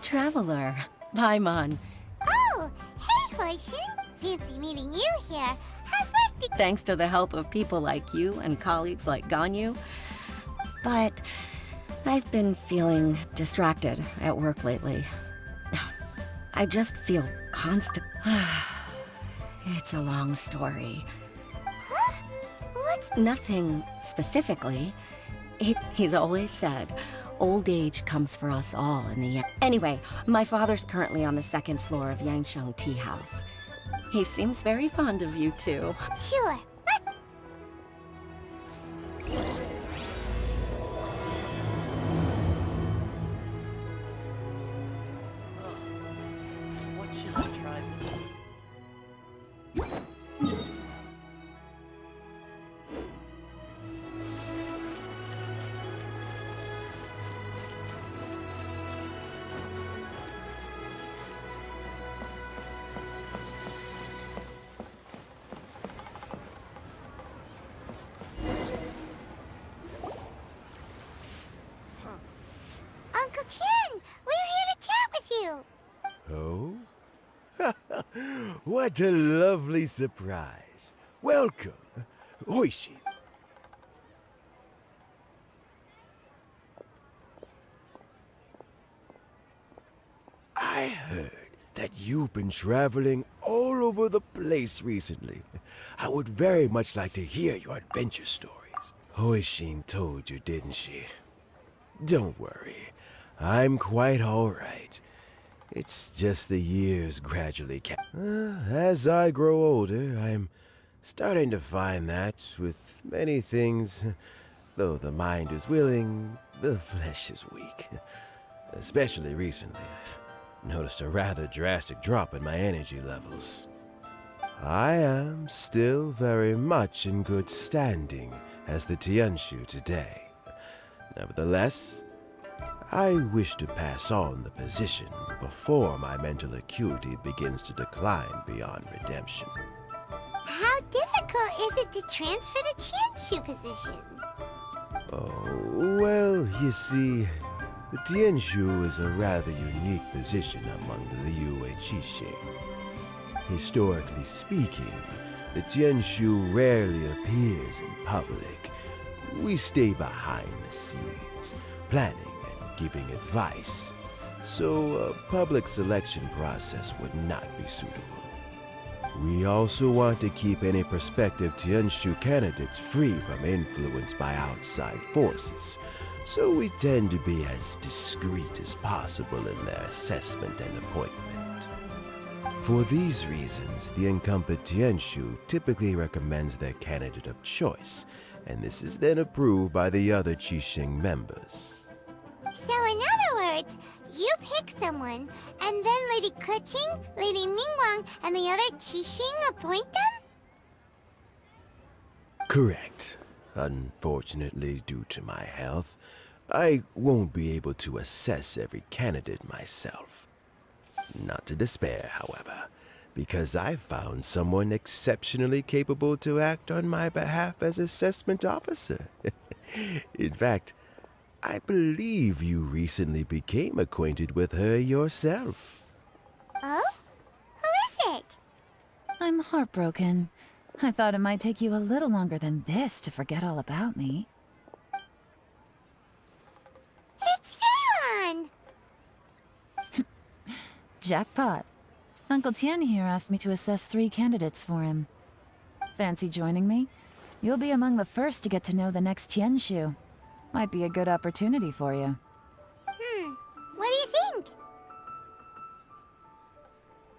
Traveler, Paimon. Oh, hey, Hoishin. Fancy meeting you here. How's work? Thanks to the help of people like you and colleagues like Ganyu. But I've been feeling distracted at work lately. I just feel constant. It's a long story. Huh? What's... Nothing specifically. He's always said, old age comes for us all in the end. Anyway, my father's currently on the second floor of Yangsheng Tea House. He seems very fond of you, too. Sure. What should I try this? Uncle Tien, we're here to chat with you. Oh? What a lovely surprise. Welcome, Hoishin. I heard that you've been traveling all over the place recently. I would very much like to hear your adventure stories. Hoishin told you, didn't she? Don't worry. I'm quite all right. It's just the years gradually as I grow older, I'm starting to find that with many things, though the mind is willing, the flesh is weak. Especially recently, I've noticed a rather drastic drop in my energy levels. I am still very much in good standing as the Tianshu today. Nevertheless, I wish to pass on the position before my mental acuity begins to decline beyond redemption. How difficult is it to transfer the Tianshu position? Oh, well, you see, the Tianshu is a rather unique position among the Liyue Qixing. Historically speaking, the Tianshu rarely appears in public. We stay behind the scenes, planning and giving advice, so a public selection process would not be suitable. We also want to keep any prospective Tianshu candidates free from influence by outside forces, so we tend to be as discreet as possible in their assessment and appointment. For these reasons, the incumbent Tianshu typically recommends their candidate of choice, and this is then approved by the other Qixing members. So in other words, you pick someone, and then Lady Keqing, Lady Ningguang, and the other Qixing appoint them? Correct. Unfortunately, due to my health, I won't be able to assess every candidate myself. Not to despair, however, because I found someone exceptionally capable to act on my behalf as assessment officer. In fact, I believe you recently became acquainted with her yourself. Oh? Who is it? I'm heartbroken. I thought it might take you a little longer than this to forget all about me. It's Yelan! Jackpot. Uncle Tien here asked me to assess 3 candidates for him. Fancy joining me? You'll be among the first to get to know the next Tianshu. Might be a good opportunity for you. What do you think?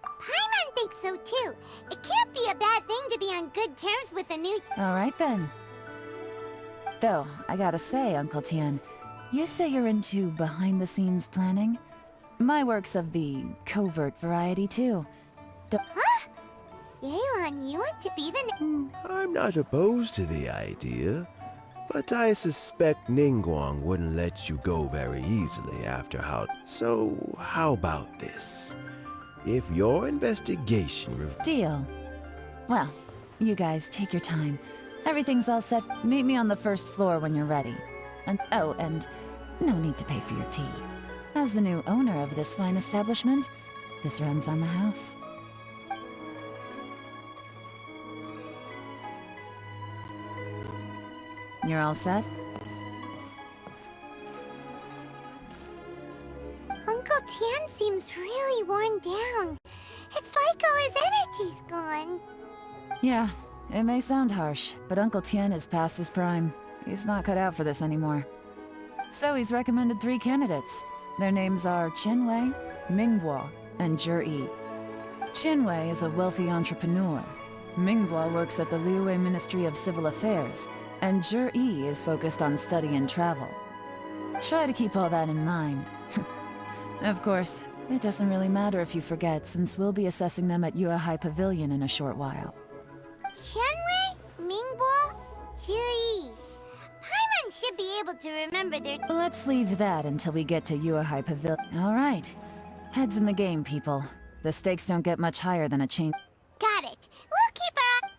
Paimon thinks so too. It can't be a bad thing to be on good terms with a new... Alright then. Though, I gotta say, Uncle Tian, you say you're into behind-the-scenes planning? My work's of the covert variety too. Huh? Yelan, you want to be the... I'm not opposed to the idea, but I suspect Ningguang wouldn't let you go very easily after how... So, how about this? If your investigation... Deal. Well, you guys take your time. Everything's all set. Meet me on the first floor when you're ready. And oh, and no need to pay for your tea. As the new owner of this fine establishment, this runs on the house. You're all set? Uncle Tian seems really worn down. It's like all his energy's gone. Yeah, it may sound harsh, but Uncle Tian is past his prime. He's not cut out for this anymore. So he's recommended 3 candidates. Their names are Qinwei, Mingguo, and Zhi. Qinwei is a wealthy entrepreneur. Mingguo works at the Liyue Ministry of Civil Affairs, and Zhi is focused on study and travel. Try to keep all that in mind. Of course, it doesn't really matter if you forget, since we'll be assessing them at Yuehai Pavilion in a short while. Qianwei, Mingbo, Zhi. Paimon should be able to remember their... Let's leave that until we get to Yuehai Pavilion. All right. Heads in the game, people. The stakes don't get much higher than a chain... Got it. We'll keep our...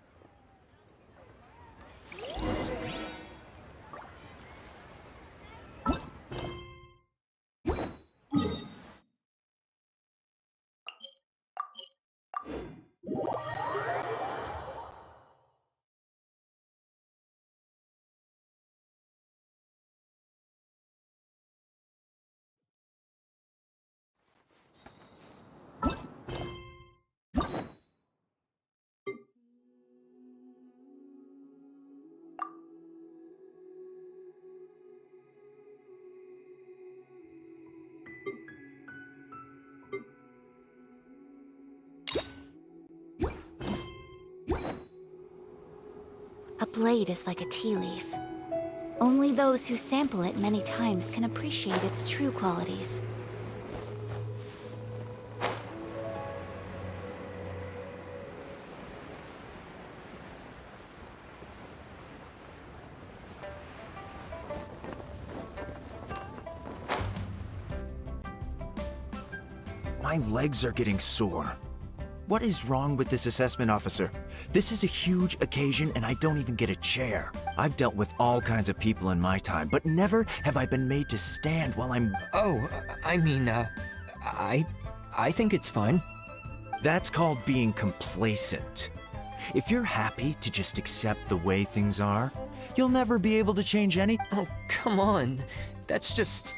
A blade is like a tea leaf. Only those who sample it many times can appreciate its true qualities. My legs are getting sore. What is wrong with this assessment officer? This is a huge occasion and I don't even get a chair. I've dealt with all kinds of people in my time, but never have I been made to stand while I'm... Oh, I mean, I think it's fine. That's called being complacent. If you're happy to just accept the way things are, you'll never be able to change anything. Oh, come on. That's just...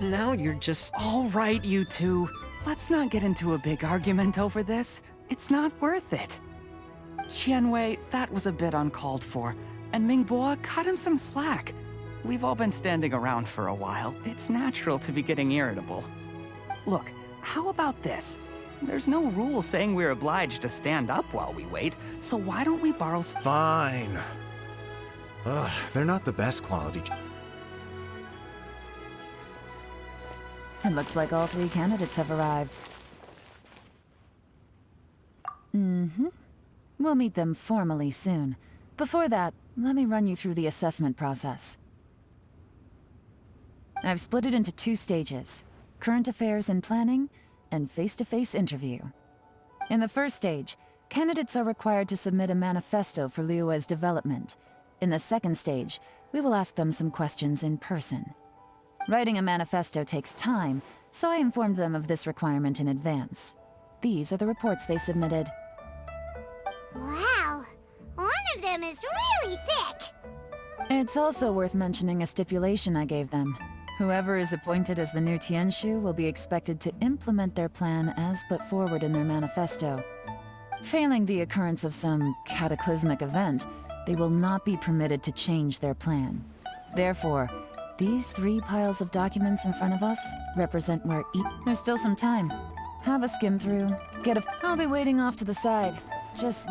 Now you're just... All right, you two. Let's not get into a big argument over this. It's not worth it. Qianwei, that was a bit uncalled for, and Mingbo, cut him some slack. We've all been standing around for a while. It's natural to be getting irritable. Look, how about this? There's no rule saying we're obliged to stand up while we wait, so why don't we borrow some... Fine. They're not the best quality. It looks like all 3 candidates have arrived. We'll meet them formally soon. Before that, let me run you through the assessment process. I've split it into 2 stages: current affairs and planning, and face-to-face interview. In the first stage, candidates are required to submit a manifesto for Liyue's development. In the second stage, we will ask them some questions in person. Writing a manifesto takes time, so I informed them of this requirement in advance. These are the reports they submitted. Wow. One of them is really thick. It's also worth mentioning a stipulation I gave them. Whoever is appointed as the new Tianshu will be expected to implement their plan as put forward in their manifesto. Failing the occurrence of some cataclysmic event, they will not be permitted to change their plan. Therefore, These 3 piles of documents in front of us represent where There's still some time. Have a skim through. I'll be waiting off to the side. Just...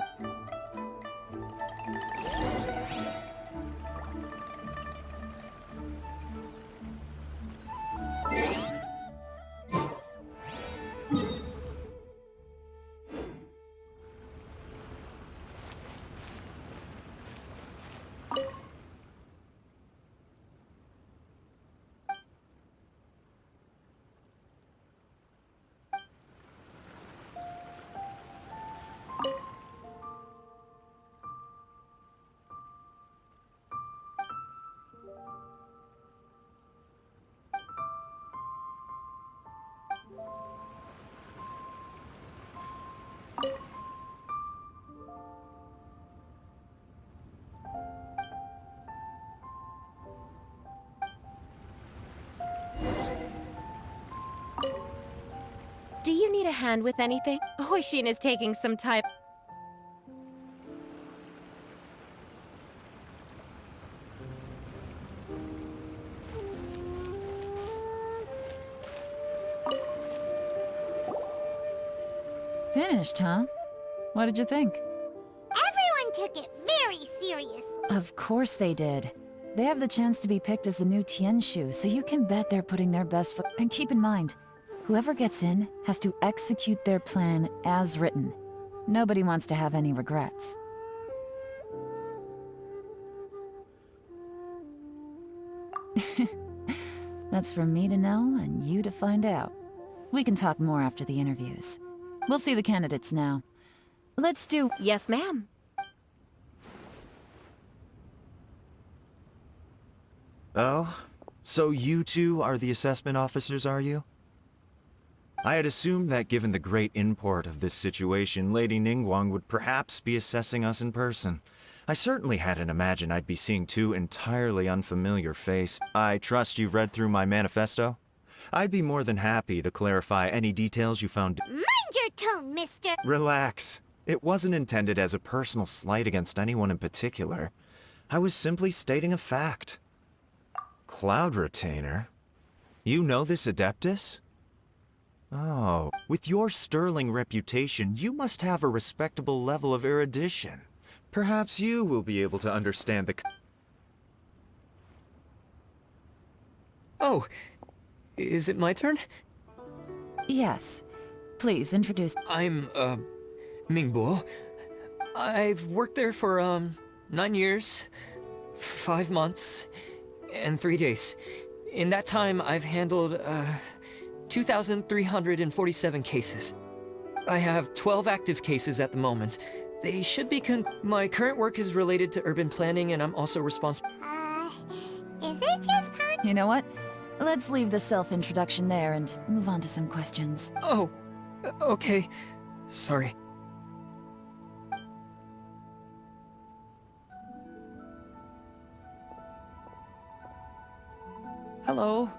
Do you need a hand with anything? Hoishin is taking some time. Finished, huh? What did you think? Everyone took it very serious. Of course they did. They have the chance to be picked as the new Tianshu, so you can bet they're putting their best foot. And keep in mind, whoever gets in has to execute their plan as written. Nobody wants to have any regrets. That's for me to know and you to find out. We can talk more after the interviews. We'll see the candidates now. Let's do... Yes, ma'am. Oh? So you two are the assessment officers, are you? I had assumed that given the great import of this situation, Lady Ningguang would perhaps be assessing us in person. I certainly hadn't imagined I'd be seeing 2 entirely unfamiliar faces. I trust you've read through my manifesto? I'd be more than happy to clarify any details you found. Mind your tone, mister. Relax. It wasn't intended as a personal slight against anyone in particular. I was simply stating a fact. Cloud Retainer? You know this Adeptus? Oh, with your sterling reputation, you must have a respectable level of erudition. Perhaps you will be able to understand the... Oh, is it my turn? Yes. Please, introduce... I'm, Mingbo. I've worked there for, 9 years, 5 months, and 3 days. In that time, I've handled, 2,347 cases. I have 12 active cases at the moment. They should be My current work is related to urban planning, and I'm also responsible... Is it just fun? You know what? Let's leave the self-introduction there and move on to some questions. Oh, okay. Sorry. Hello.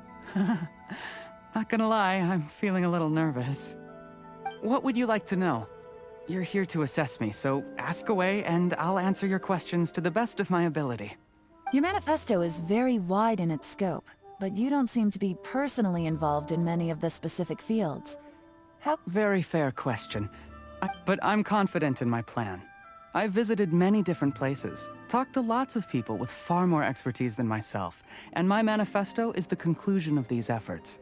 Not gonna lie, I'm feeling a little nervous. What would you like to know? You're here to assess me, so ask away and I'll answer your questions to the best of my ability. Your manifesto is very wide in its scope, but you don't seem to be personally involved in many of the specific fields. How... Very fair question. But I'm confident in my plan. I've visited many different places, talked to lots of people with far more expertise than myself, and my manifesto is the conclusion of these efforts.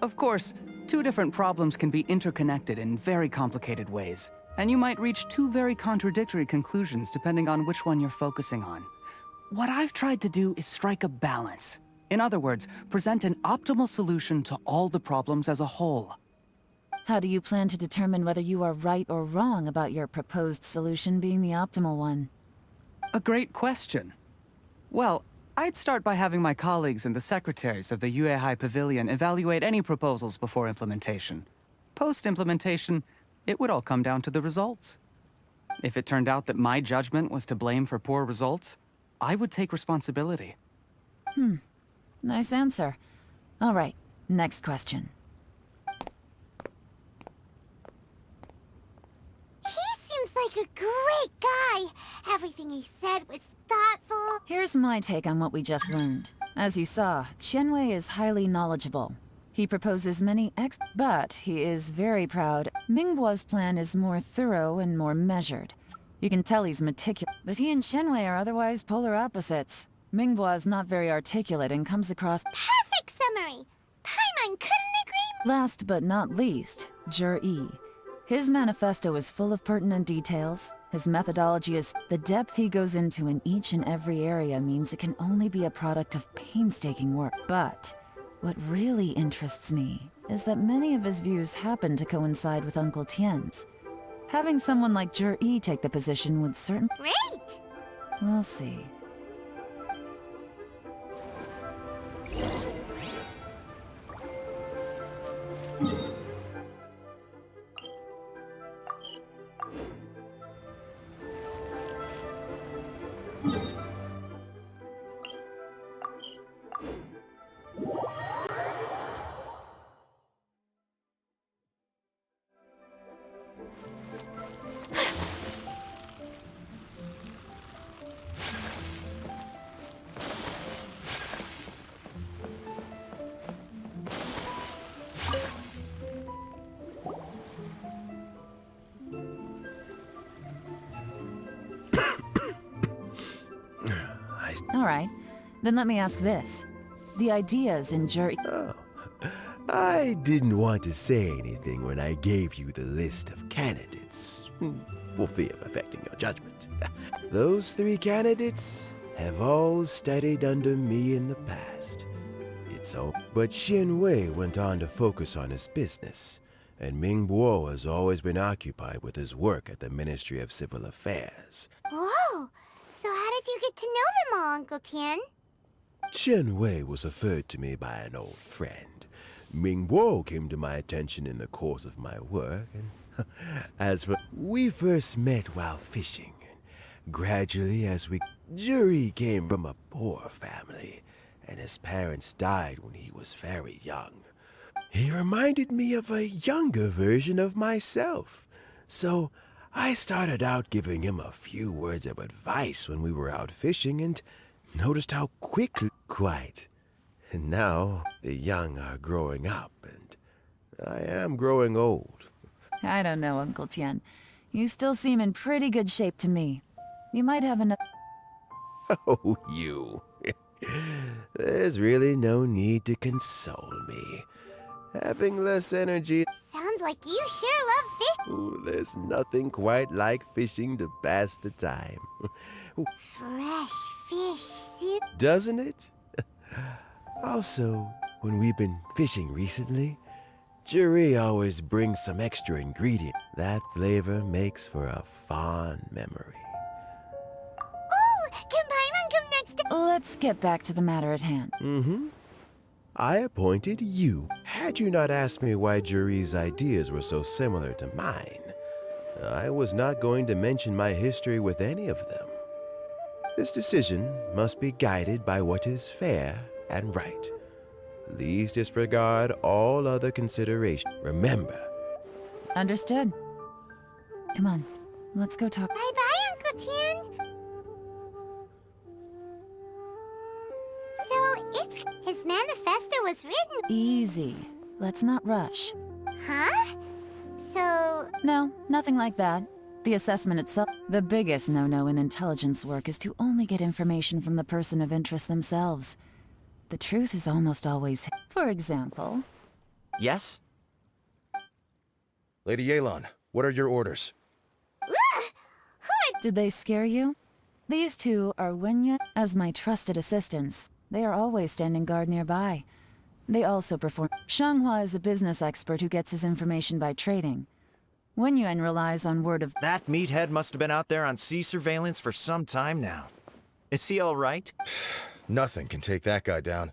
Of course, 2 different problems can be interconnected in very complicated ways, and you might reach 2 very contradictory conclusions depending on which one you're focusing on. What I've tried to do is strike a balance. In other words, present an optimal solution to all the problems as a whole. How do you plan to determine whether you are right or wrong about your proposed solution being the optimal one? A great question. Well, I'd start by having my colleagues and the secretaries of the Liyue High Pavilion evaluate any proposals before implementation. Post-implementation, it would all come down to the results. If it turned out that my judgment was to blame for poor results, I would take responsibility. Nice answer. All right, next question. He seems like a great guy. Everything he said was thoughtful. Here's my take on what we just learned. As you saw, Qianwei is highly knowledgeable. He proposes many but he is very proud. Mingbo's plan is more thorough and more measured. You can tell he's meticulous, but he and Qianwei are otherwise polar opposites. Mingbo is not very articulate and comes across— Perfect summary! Paimon couldn't agree. Last but not least, Yi. His manifesto is full of pertinent details. His methodology is— the depth he goes into in each and every area means it can only be a product of painstaking work. But what really interests me is that many of his views happen to coincide with Uncle Tien's. Having someone like Yi take the position would certainly— Great! We'll see. All right, then let me ask this. The ideas in Oh, I didn't want to say anything when I gave you the list of candidates, for fear of affecting your judgment. Those 3 candidates have all studied under me in the past. It's all. But Qianwei went on to focus on his business, and Mingbo has always been occupied with his work at the Ministry of Civil Affairs. Whoa! So how did you get to know them all, Uncle Tien? Qianwei was referred to me by an old friend. Mingbo came to my attention in the course of my work, and as for— we first met while fishing, and gradually as we— Juri came from a poor family, and his parents died when he was very young. He reminded me of a younger version of myself, so I started out giving him a few words of advice when we were out fishing, and noticed how quickly— Quite. And now the young are growing up, and I am growing old. I don't know, Uncle Tien. You still seem in pretty good shape to me. You might have enough— Oh, you. There's really no need to console me. Having less energy— Sounds like you sure love fish. Ooh, there's nothing quite like fishing to pass the time. Fresh fish soup. Doesn't it? Also, when we've been fishing recently, Juri always brings some extra ingredient. That flavor makes for a fond memory. Ooh, can Paimon come next time? Let's get back to the matter at hand. I appointed you. Had you not asked me why Juri's ideas were so similar to mine, I was not going to mention my history with any of them. This decision must be guided by what is fair and right. Please disregard all other consideration. Remember. Understood. Come on, let's go talk. Bye-bye, Uncle Tien. So, his manifesto was written. Easy. Let's not rush. Huh? So, No, nothing like that. The assessment itself— the biggest no-no in intelligence work is to only get information from the person of interest themselves. The truth is almost always— For example— Yes? Lady Yelan, what are your orders? Did they scare you? These two are Wenye as my trusted assistants. They are always standing guard nearby. They also perform— Shanghua is a business expert who gets his information by trading. Wenyuan relies on word of— That meathead must have been out there on sea surveillance for some time now. Is he all right? Nothing can take that guy down.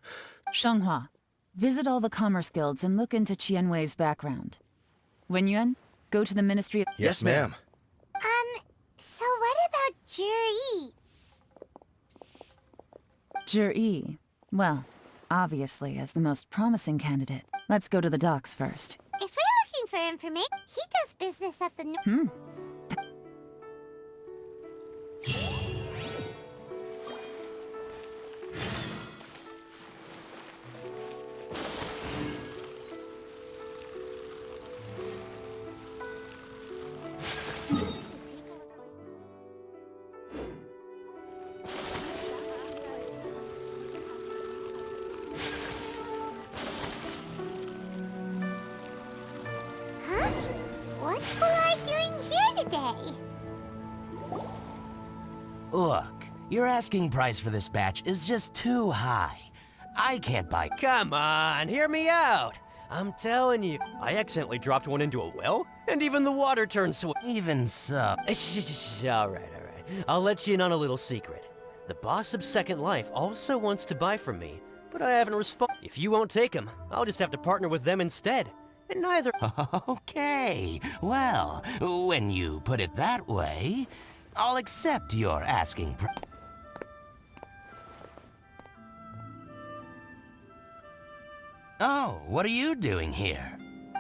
Shanghua, visit all the commerce guilds and look into Qianwei's background. Wenyuan, go to the Ministry of— Yes, ma'am. So what about Juri? Yi. Well, obviously as the most promising candidate. Let's go to the docks first. If we're looking for information, he does business at the way. Look, your asking price for this batch is just too high. I can't buy. Come on, hear me out. I'm telling you, I accidentally dropped one into a well, and even the water turned Even so. All right. I'll let you in on a little secret. The boss of Second Life also wants to buy from me, but I haven't responded. If you won't take him, I'll just have to partner with them instead. And neither. Okay, well, when you put it that way, I'll accept your asking price. Oh, what are you doing here?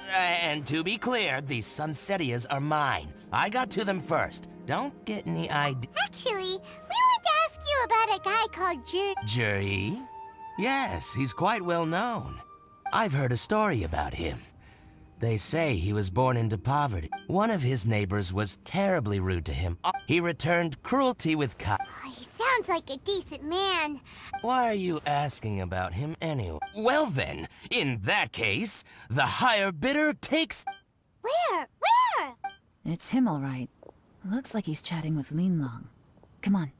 And to be clear, these Sunsetias are mine. I got to them first. Don't get any idea. Actually, we want to ask you about a guy called Juri? Yes, he's quite well known. I've heard a story about him. They say he was born into poverty. One of his neighbors was terribly rude to him. He returned cruelty with He sounds like a decent man. Why are you asking about him anyway? Well then, in that case, the higher bidder takes... Where? It's him, all right. Looks like he's chatting with Linlong. Come on.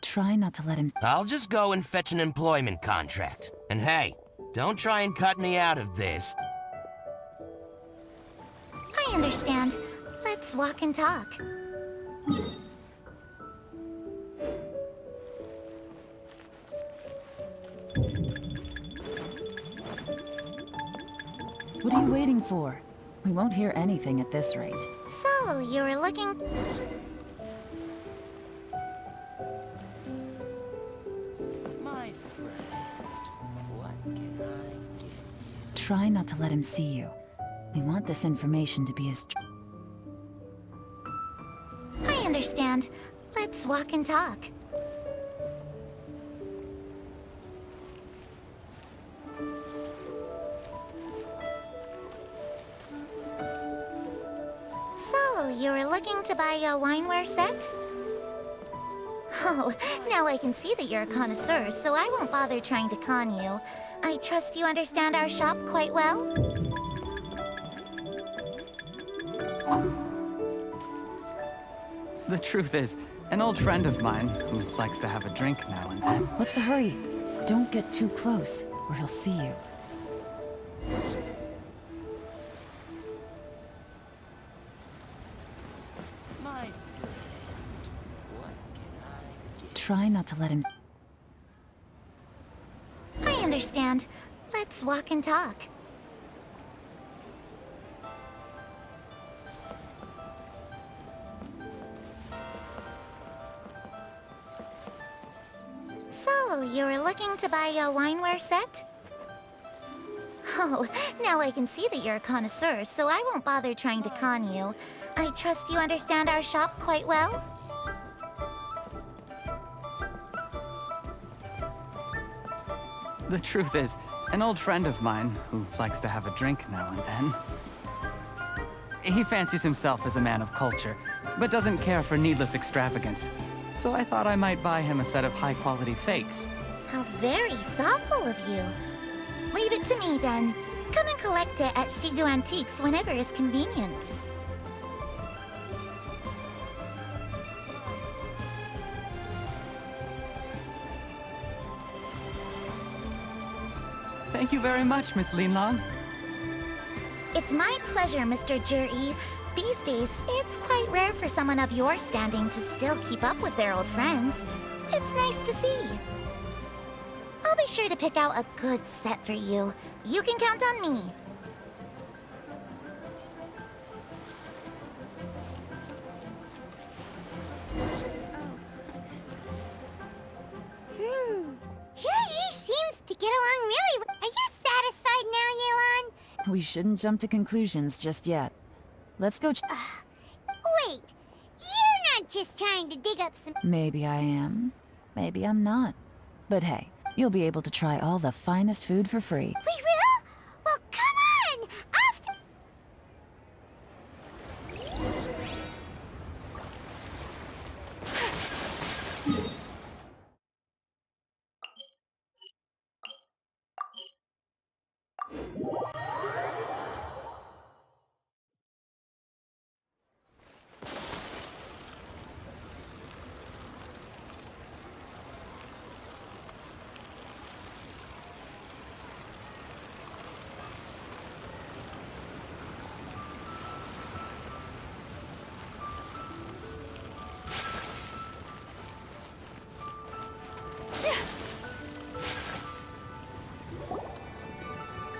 Try not to let him... I'll just go and fetch an employment contract. And hey, don't try and cut me out of this. I understand. Let's walk and talk. What are you waiting for? We won't hear anything at this rate. So, you were looking... My friend, what can I get you? Try not to let him see you. We want this information to be as... I understand. Let's walk and talk. So, you were looking to buy a wineware set? Oh, now I can see that you're a connoisseur, so I won't bother trying to con you. I trust you understand our shop quite well? The truth is, an old friend of mine who likes to have a drink now and then. What's the hurry? Don't get too close, or he'll see you. My friend, what can I get? Try not to let him... I understand. Let's walk and talk. So, you were looking to buy a wineware set? Oh, now I can see that you're a connoisseur, so I won't bother trying to con you. I trust you understand our shop quite well? The truth is, an old friend of mine who likes to have a drink now and then. He fancies himself as a man of culture, but doesn't care for needless extravagance. So I thought I might buy him a set of high-quality fakes. How very thoughtful of you. Leave it to me, then. Come and collect it at Shigu Antiques whenever is convenient. Thank you very much, Miss Linlong. It's my pleasure, Mr. Juri. These days, it's quite rare for someone of your standing to still keep up with their old friends. It's nice to see. I'll be sure to pick out a good set for you. You can count on me. Juri seems to get along really well. Are you satisfied now, Yelan? We shouldn't jump to conclusions just yet. Let's go Wait, you're not just trying to dig up some... Maybe I am. Maybe I'm not. But hey, you'll be able to try all the finest food for free. We will? Well, come on! Off to...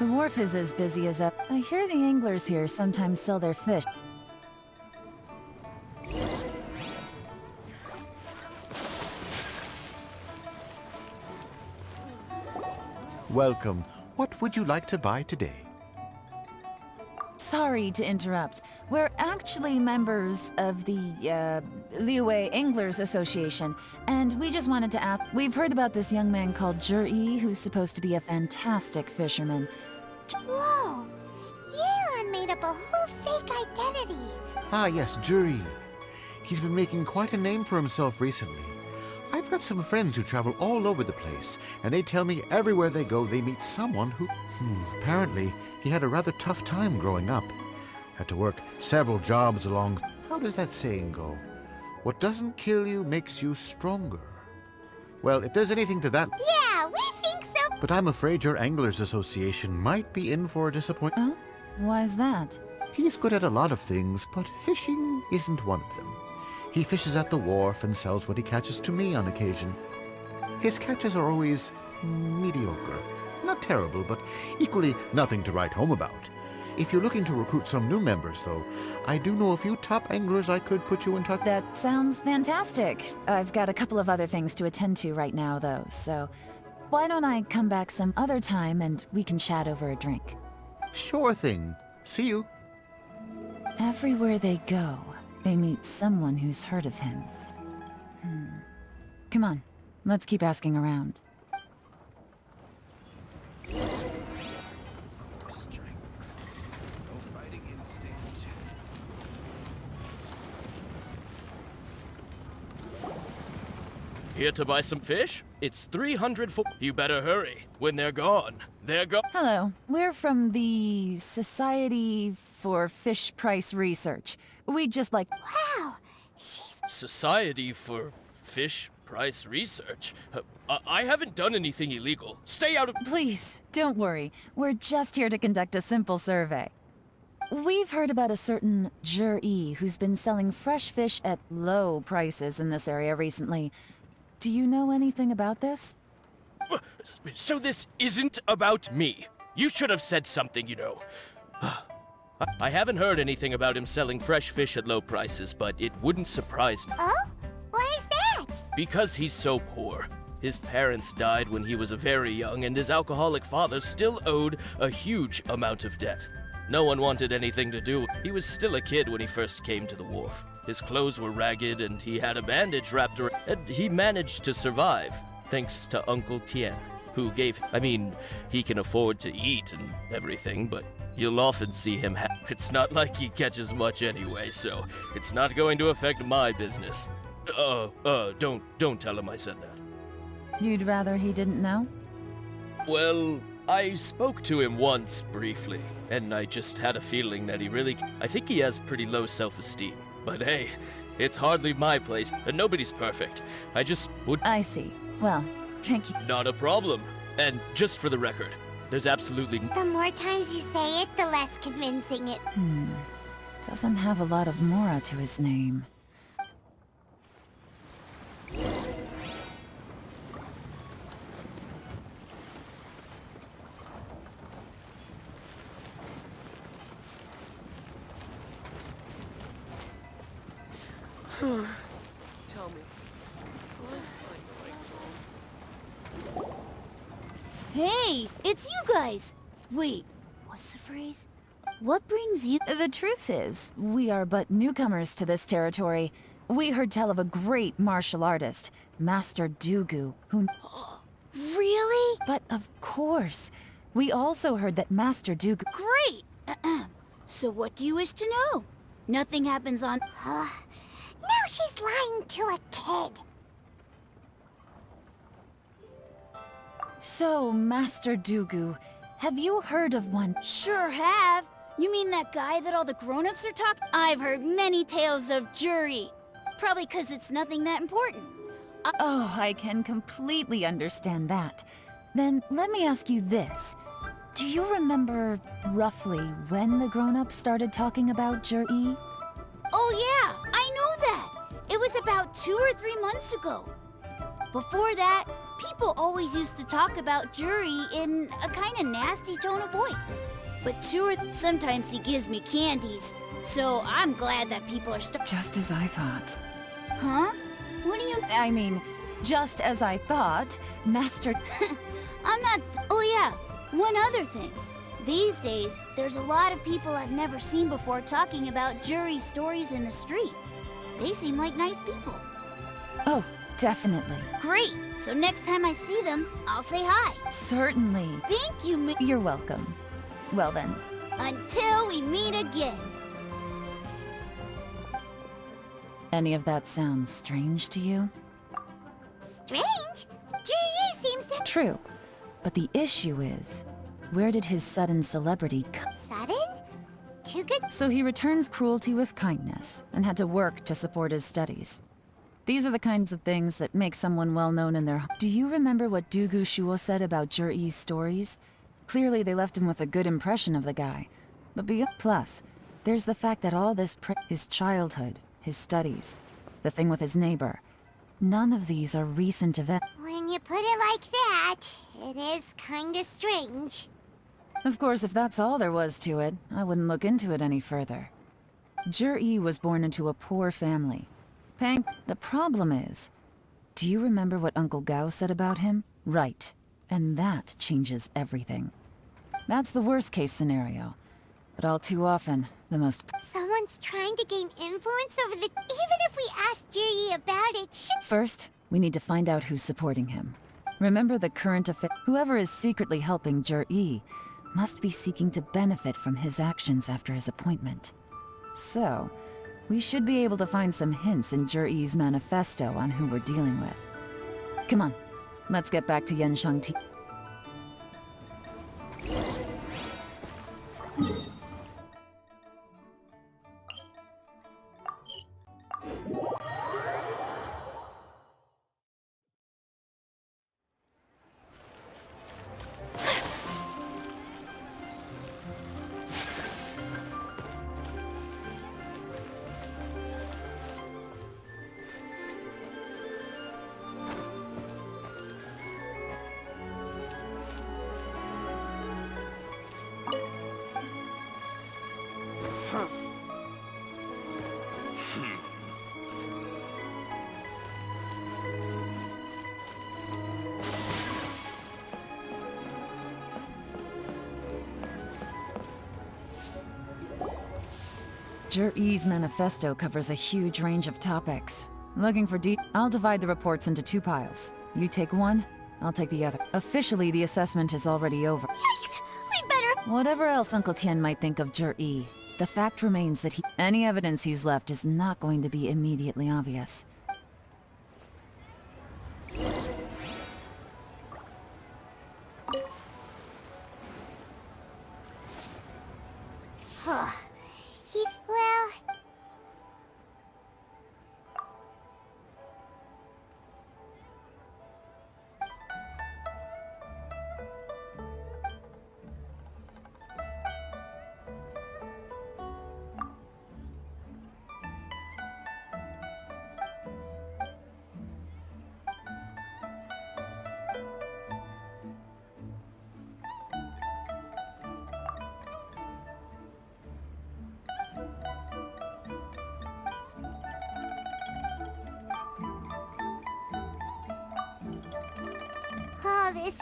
The wharf is as busy as ever. I hear the anglers here sometimes sell their fish. Welcome. What would you like to buy today? Sorry to interrupt. We're actually members of the, Liyue Anglers Association, and we just wanted to ask. We've heard about this young man called Zhi, who's supposed to be a fantastic fisherman. Whoa! Yelan made up a whole fake identity. Ah, yes, Zhi. He's been making quite a name for himself recently. I've got some friends who travel all over the place, and they tell me everywhere they go they meet someone who... apparently, he had a rather tough time growing up. Had to work several jobs along... How does that saying go? What doesn't kill you makes you stronger. Well, if there's anything to that... Yeah, we think so. But I'm afraid your Anglers Association might be in for a disappointment. Oh? Why's that? He's good at a lot of things, but fishing isn't one of them. He fishes at the wharf and sells what he catches to me on occasion. His catches are always mediocre. Not terrible, but equally nothing to write home about. If you're looking to recruit some new members, though, I do know a few top anglers I could put you in touch. That sounds fantastic. I've got a couple of other things to attend to right now, though, so why don't I come back some other time and we can chat over a drink? Sure thing. See you. Everywhere they go, they meet someone who's heard of him. Come on, let's keep asking around. Here to buy some fish? It's 300 for... You better hurry. When they're gone, they're gone. Hello, we're from the Society for Fish Price Research. We just like... Wow, she's... Society for Fish Price Research? I haven't done anything illegal. Stay out of... Please, don't worry. We're just here to conduct a simple survey. We've heard about a certain Zhi who's been selling fresh fish at low prices in this area recently. Do you know anything about this? So this isn't about me. You should have said something, you know. I haven't heard anything about him selling fresh fish at low prices, but it wouldn't surprise me. Oh? Why is that? Because he's so poor. His parents died when he was very young, and his alcoholic father still owed a huge amount of debt. No one wanted anything to do. He was still a kid when he first came to the wharf. His clothes were ragged, and he had a bandage wrapped around, and he managed to survive, thanks to Uncle Tien, who gave... I mean, he can afford to eat and everything, but you'll often see him It's not like he catches much anyway, so it's not going to affect my business. Don't tell him I said that. You'd rather he didn't know? Well, I spoke to him once, briefly, and I just had a feeling that I think he has pretty low self-esteem. But hey, it's hardly my place, and nobody's perfect. I just would... I see. Well, thank you. Not a problem. And just for the record, there's absolutely... The more times you say it, the less convincing it... Doesn't have a lot of mora to his name. Tell me. Hey, it's you guys! Wait, what's the phrase? What brings you— The truth is, we are but newcomers to this territory. We heard tell of a great martial artist, Master Dugu, who... Really? But of course. We also heard that Master Dugu... Great! So what do you wish to know? Nothing happens on... Now she's lying to a kid. So, Master Dugu, have you heard of one? Sure have. You mean that guy that all the grown-ups are talking? I've heard many tales of Zhi. Probably because it's nothing that important. Oh, I can completely understand that. Then let me ask you this. Do you remember roughly when the grown-ups started talking about Zhi? Oh yeah, I know that! It was about 2 or 3 months ago. Before that, People always used to talk about Juri in a kind of nasty tone of voice. But sometimes he gives me candies. So I'm glad that people are Just as I thought. Huh? What do you... I mean, just as I thought, Master... I'm not... Oh yeah, one other thing. These days, there's a lot of people I've never seen before talking about Juri stories in the street. They seem like nice people. Oh, definitely. Great! So next time I see them, I'll say hi. Certainly. Thank you, You're welcome. Well then. Until we meet again. Any of that sound strange to you? Strange? Juri seems to... True. But the issue is, where did his sudden celebrity come? Sudden? Too good? So he returns cruelty with kindness, and had to work to support his studies. These are the kinds of things that make someone well-known in their... Do you remember what Dugu Shuo said about Juri's stories? Clearly they left him with a good impression of the guy. But plus, there's the fact that all this his childhood, his studies, the thing with his neighbor, none of these are recent events. When you put it like that, it is kinda strange. Of course, if that's all there was to it, I wouldn't look into it any further. Juri was born into a poor family. The problem is, do you remember what Uncle Gao said about him? Right. And that changes everything. That's the worst case scenario. But all too often, the most... Someone's trying to gain influence over the... Even if we ask Juri about it, First, we need to find out who's supporting him. Remember the current affair... Whoever is secretly helping Juri must be seeking to benefit from his actions after his appointment. So, we should be able to find some hints in Juri's manifesto on who we're dealing with. Come on, let's get back to Yenshang Tea. Juri's manifesto covers a huge range of topics. Looking for I'll divide the reports into 2 piles. You take one, I'll take the other. Officially, the assessment is already over. Yikes! We better... Whatever else Uncle Tian might think of Juri, the fact remains that any evidence he's left is not going to be immediately obvious. Well... Oh, this...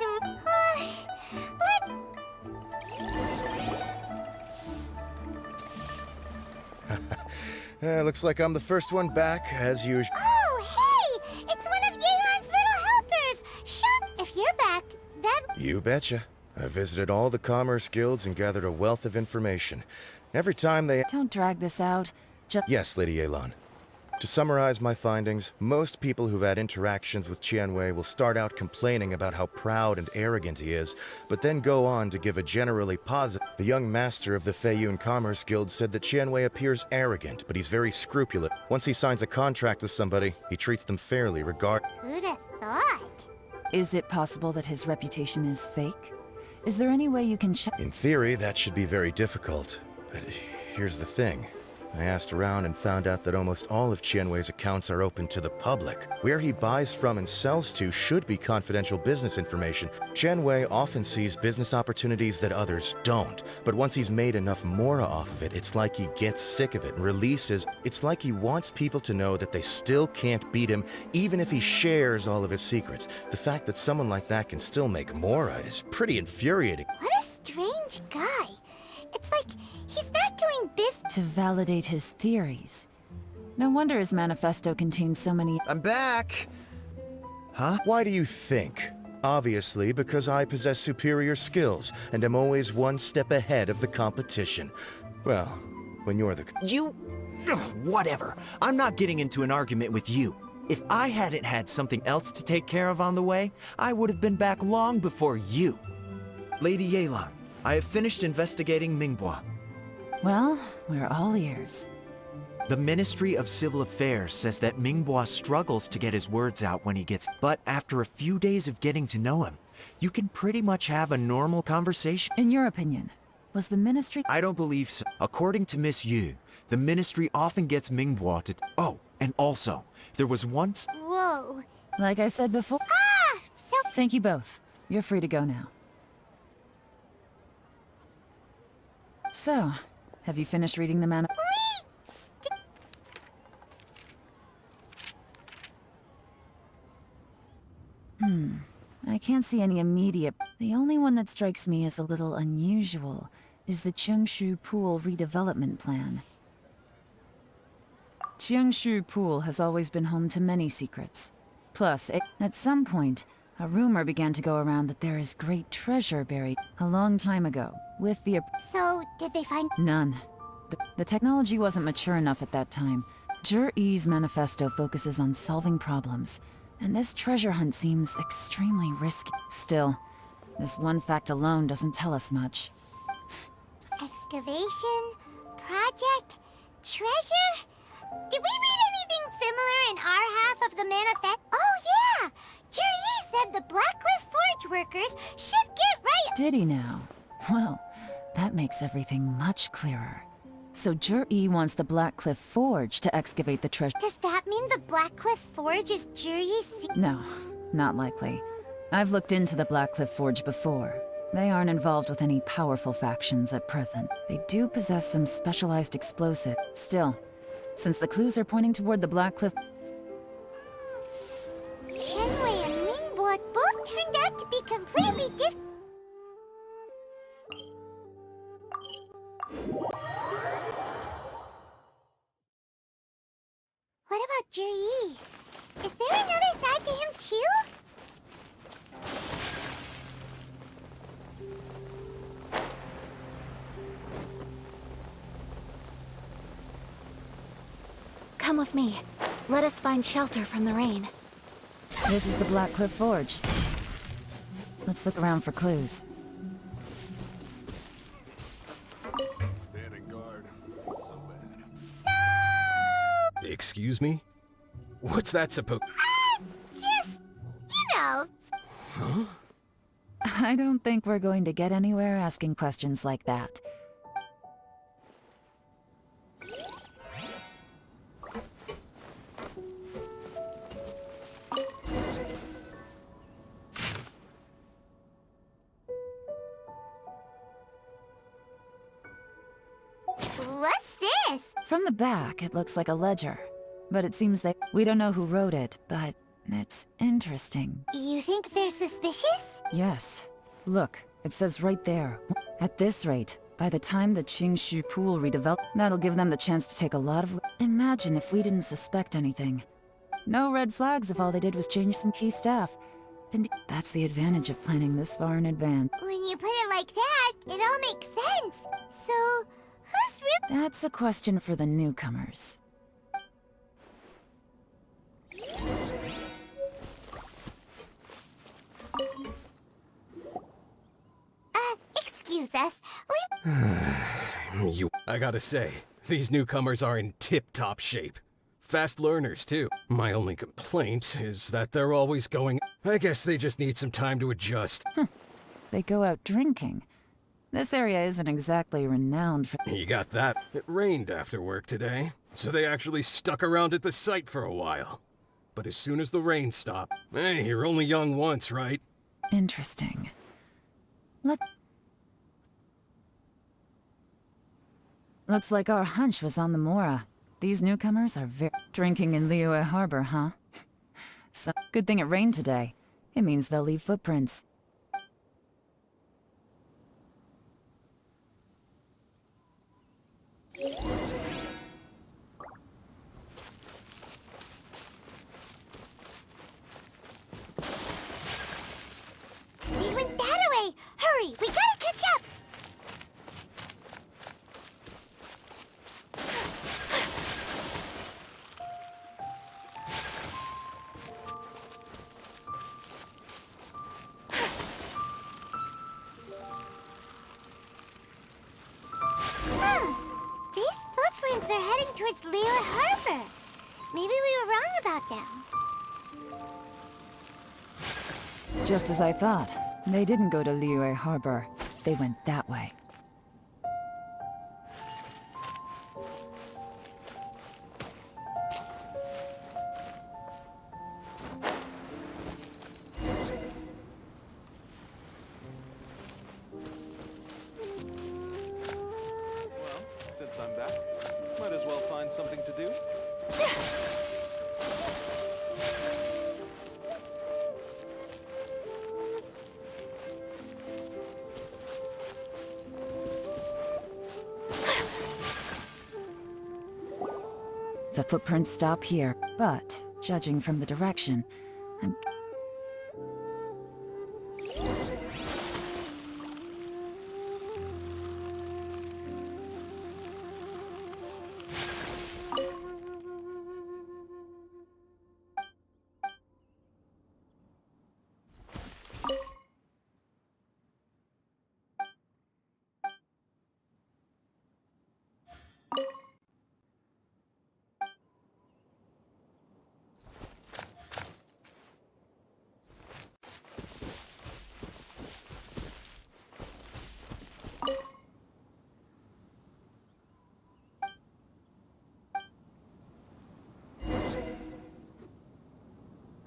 Looks like I'm the first one back, as usual. Oh, hey! It's one of Yelan's little helpers! Shut... If you're back, that... You betcha. I visited all the commerce guilds and gathered a wealth of information. Every time they... Don't drag this out. Yes, Lady Yelan. To summarize my findings, most people who've had interactions with Qianwei will start out complaining about how proud and arrogant he is, but then go on to give a generally positive... The young master of the Feiyun Commerce Guild said that Qianwei appears arrogant, but he's very scrupulous. Once he signs a contract with somebody, he treats them fairly Who'd have thought? Is it possible that his reputation is fake? Is there any way you can check? In theory, that should be very difficult. But here's the thing. I asked around and found out that almost all of Qianwei's accounts are open to the public. Where he buys from and sells to should be confidential business information. Qianwei often sees business opportunities that others don't, but once he's made enough mora off of it, it's like he gets sick of it and releases. It's like he wants people to know that they still can't beat him, even if he shares all of his secrets. The fact that someone like that can still make mora is pretty infuriating. What a strange guy. It's like he's not doing business to validate his theories. No wonder his manifesto contains so many— I'm back! Huh? Why do you think? Obviously, because I possess superior skills and am always one step ahead of the competition. Well, when you're the— You... Ugh, whatever. I'm not getting into an argument with you. If I hadn't had something else to take care of on the way, I would have been back long before you. Lady Yelan, I have finished investigating Mingbois. Well, we're all ears. The Ministry of Civil Affairs says that Mingbois struggles to get his words out when he gets— But after a few days of getting to know him, you can pretty much have a normal conversation. In your opinion, was the Ministry— I don't believe so. According to Miss Yu, the Ministry often gets Mingbois to— Oh, and also, there was once— Whoa. Like I said before— Ah! So... Thank you both. You're free to go now. So, have you finished reading the I can't see any immediate— The only one that strikes me as a little unusual is the Qiangshu Pool redevelopment plan. Qiangshu Pool has always been home to many secrets. Plus, at some point, a rumor began to go around that there is great treasure buried a long time ago, with the— So, did they find— None. The technology wasn't mature enough at that time. Zhi-Yi's manifesto focuses on solving problems, and this treasure hunt seems extremely risky. Still, this one fact alone doesn't tell us much. Excavation? Project? Treasure? Did we read anything similar in our half of the manifest? Oh yeah! Zhi said the Blackcliff Forge workers should get right— Did he now? Well, that makes everything much clearer. So Zhi wants the Blackcliff Forge to excavate the treasure— Does that mean the Blackcliff Forge is Zhi's— No, not likely. I've looked into the Blackcliff Forge before. They aren't involved with any powerful factions at present. They do possess some specialized explosive. Still, since the clues are pointing toward the Blackcliff— Qianwei and Mingboa both turned out to be completely different. What about Zhi? Is there another side to him too? Come with me. Let us find shelter from the rain. This is the Blackcliff Forge. Let's look around for clues. Standing guard. Not so bad. Excuse me? What's that supposed— Just, you know. Huh? I don't think we're going to get anywhere asking questions like that. What's this? From the back, it looks like a ledger. But it seems that we don't know who wrote it, but it's interesting. You think they're suspicious? Yes. Look, it says right there. At this rate, by the time the Qiangshu Pool redevelop, that'll give them the chance to take a lot of— Imagine if we didn't suspect anything. No red flags if all they did was change some key staff. And that's the advantage of planning this far in advance. When you put it like that, it all makes sense. So, who's really— That's a question for the newcomers. Excuse us. I gotta say, these newcomers are in tip-top shape. Fast learners, too. My only complaint is that they're always going— I guess they just need some time to adjust. They go out drinking. This area isn't exactly renowned for— You got that? It rained after work today, so they actually stuck around at the site for a while. But as soon as the rain stopped, hey, you're only young once, right? Interesting. Looks like our hunch was on the Mora. These newcomers are drinking in Liyue Harbor, huh? So, good thing it rained today. It means they'll leave footprints. They went that way! Hurry, we gotta catch up! These footprints are heading towards Liyue Harbor. Maybe we were wrong about them. Just as I thought. They didn't go to Liyue Harbor. They went that way. Well, since I'm back, might as well find something to do. The footprints stop here, but, judging from the direction, I'm...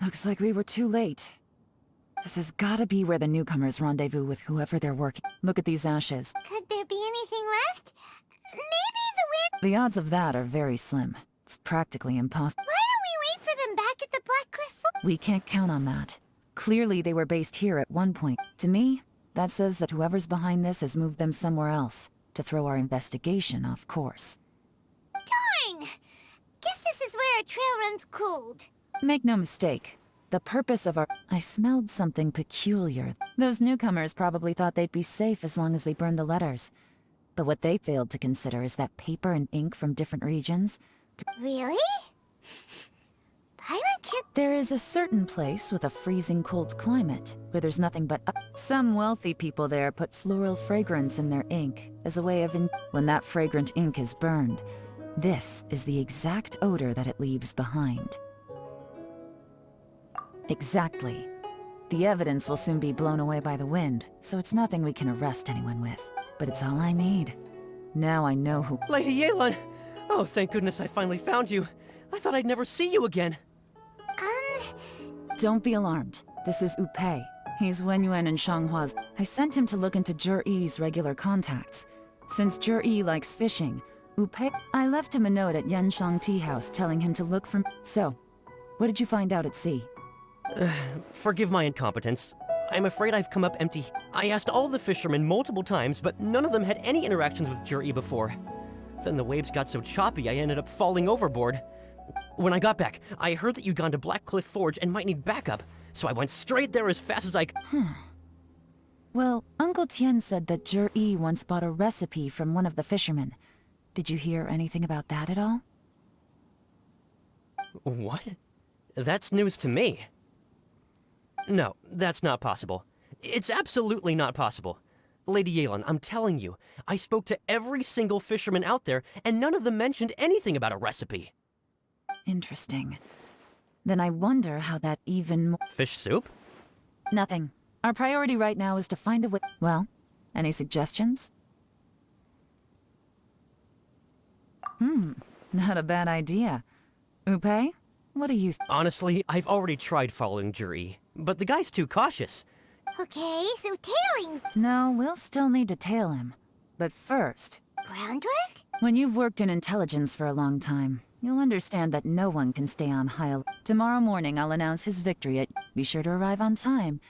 Looks like we were too late. This has gotta be where the newcomers rendezvous with whoever they're working. Look at these ashes. Could there be anything left? Maybe the wind... The odds of that are very slim. It's practically impossible. Why don't we wait for them back at the Black Cliff Fort? We can't count on that. Clearly they were based here at one point. To me, that says that whoever's behind this has moved them somewhere else, to throw our investigation off course. Darn! Guess this is where our trail runs cold. Make no mistake. The purpose of our... I smelled something peculiar. Those newcomers probably thought they'd be safe as long as they burned the letters. But what they failed to consider is that paper and ink from different regions... Really? There is a certain place with a freezing cold climate, where there's nothing but... Some wealthy people there put floral fragrance in their ink, as a way of... When that fragrant ink is burned, this is the exact odor that it leaves behind. Exactly. The evidence will soon be blown away by the wind, so it's nothing we can arrest anyone with. But it's all I need. Now I know who— Lady Yelan! Oh, thank goodness I finally found you. I thought I'd never see you again. Don't be alarmed. This is Upei. He's Wenyuan and Shanghua's. I sent him to look into Zhi-Yi's regular contacts. Since Zhi-Yi likes fishing, Upei— I left him a note at Yanshang Tea House telling him to look for— So, what did you find out at sea? Forgive my incompetence. I'm afraid I've come up empty. I asked all the fishermen multiple times, but none of them had any interactions with Zhi-Yi before. Then the waves got so choppy I ended up falling overboard. When I got back, I heard that you'd gone to Black Cliff Forge and might need backup, so I went straight there as fast as I could. Well, Uncle Tian said that Zhi-Yi once bought a recipe from one of the fishermen. Did you hear anything about that at all? What? That's news to me. No, that's not possible. It's absolutely not possible. Lady Yelan, I'm telling you, I spoke to every single fisherman out there, and none of them mentioned anything about a recipe. Interesting. Then I wonder how that even more— Fish soup? Nothing. Our priority right now is to find a way— Well, Any suggestions? Not a bad idea. Upe, what do you Honestly, I've already tried following Juri, but the guy's too cautious. Okay, so tailing. No, we'll still need to tail him. But first, Groundwork? when you've worked in intelligence for a long time, you'll understand that no one can stay on high alert. Tomorrow morning, I'll announce his victory at... Be sure to arrive on time.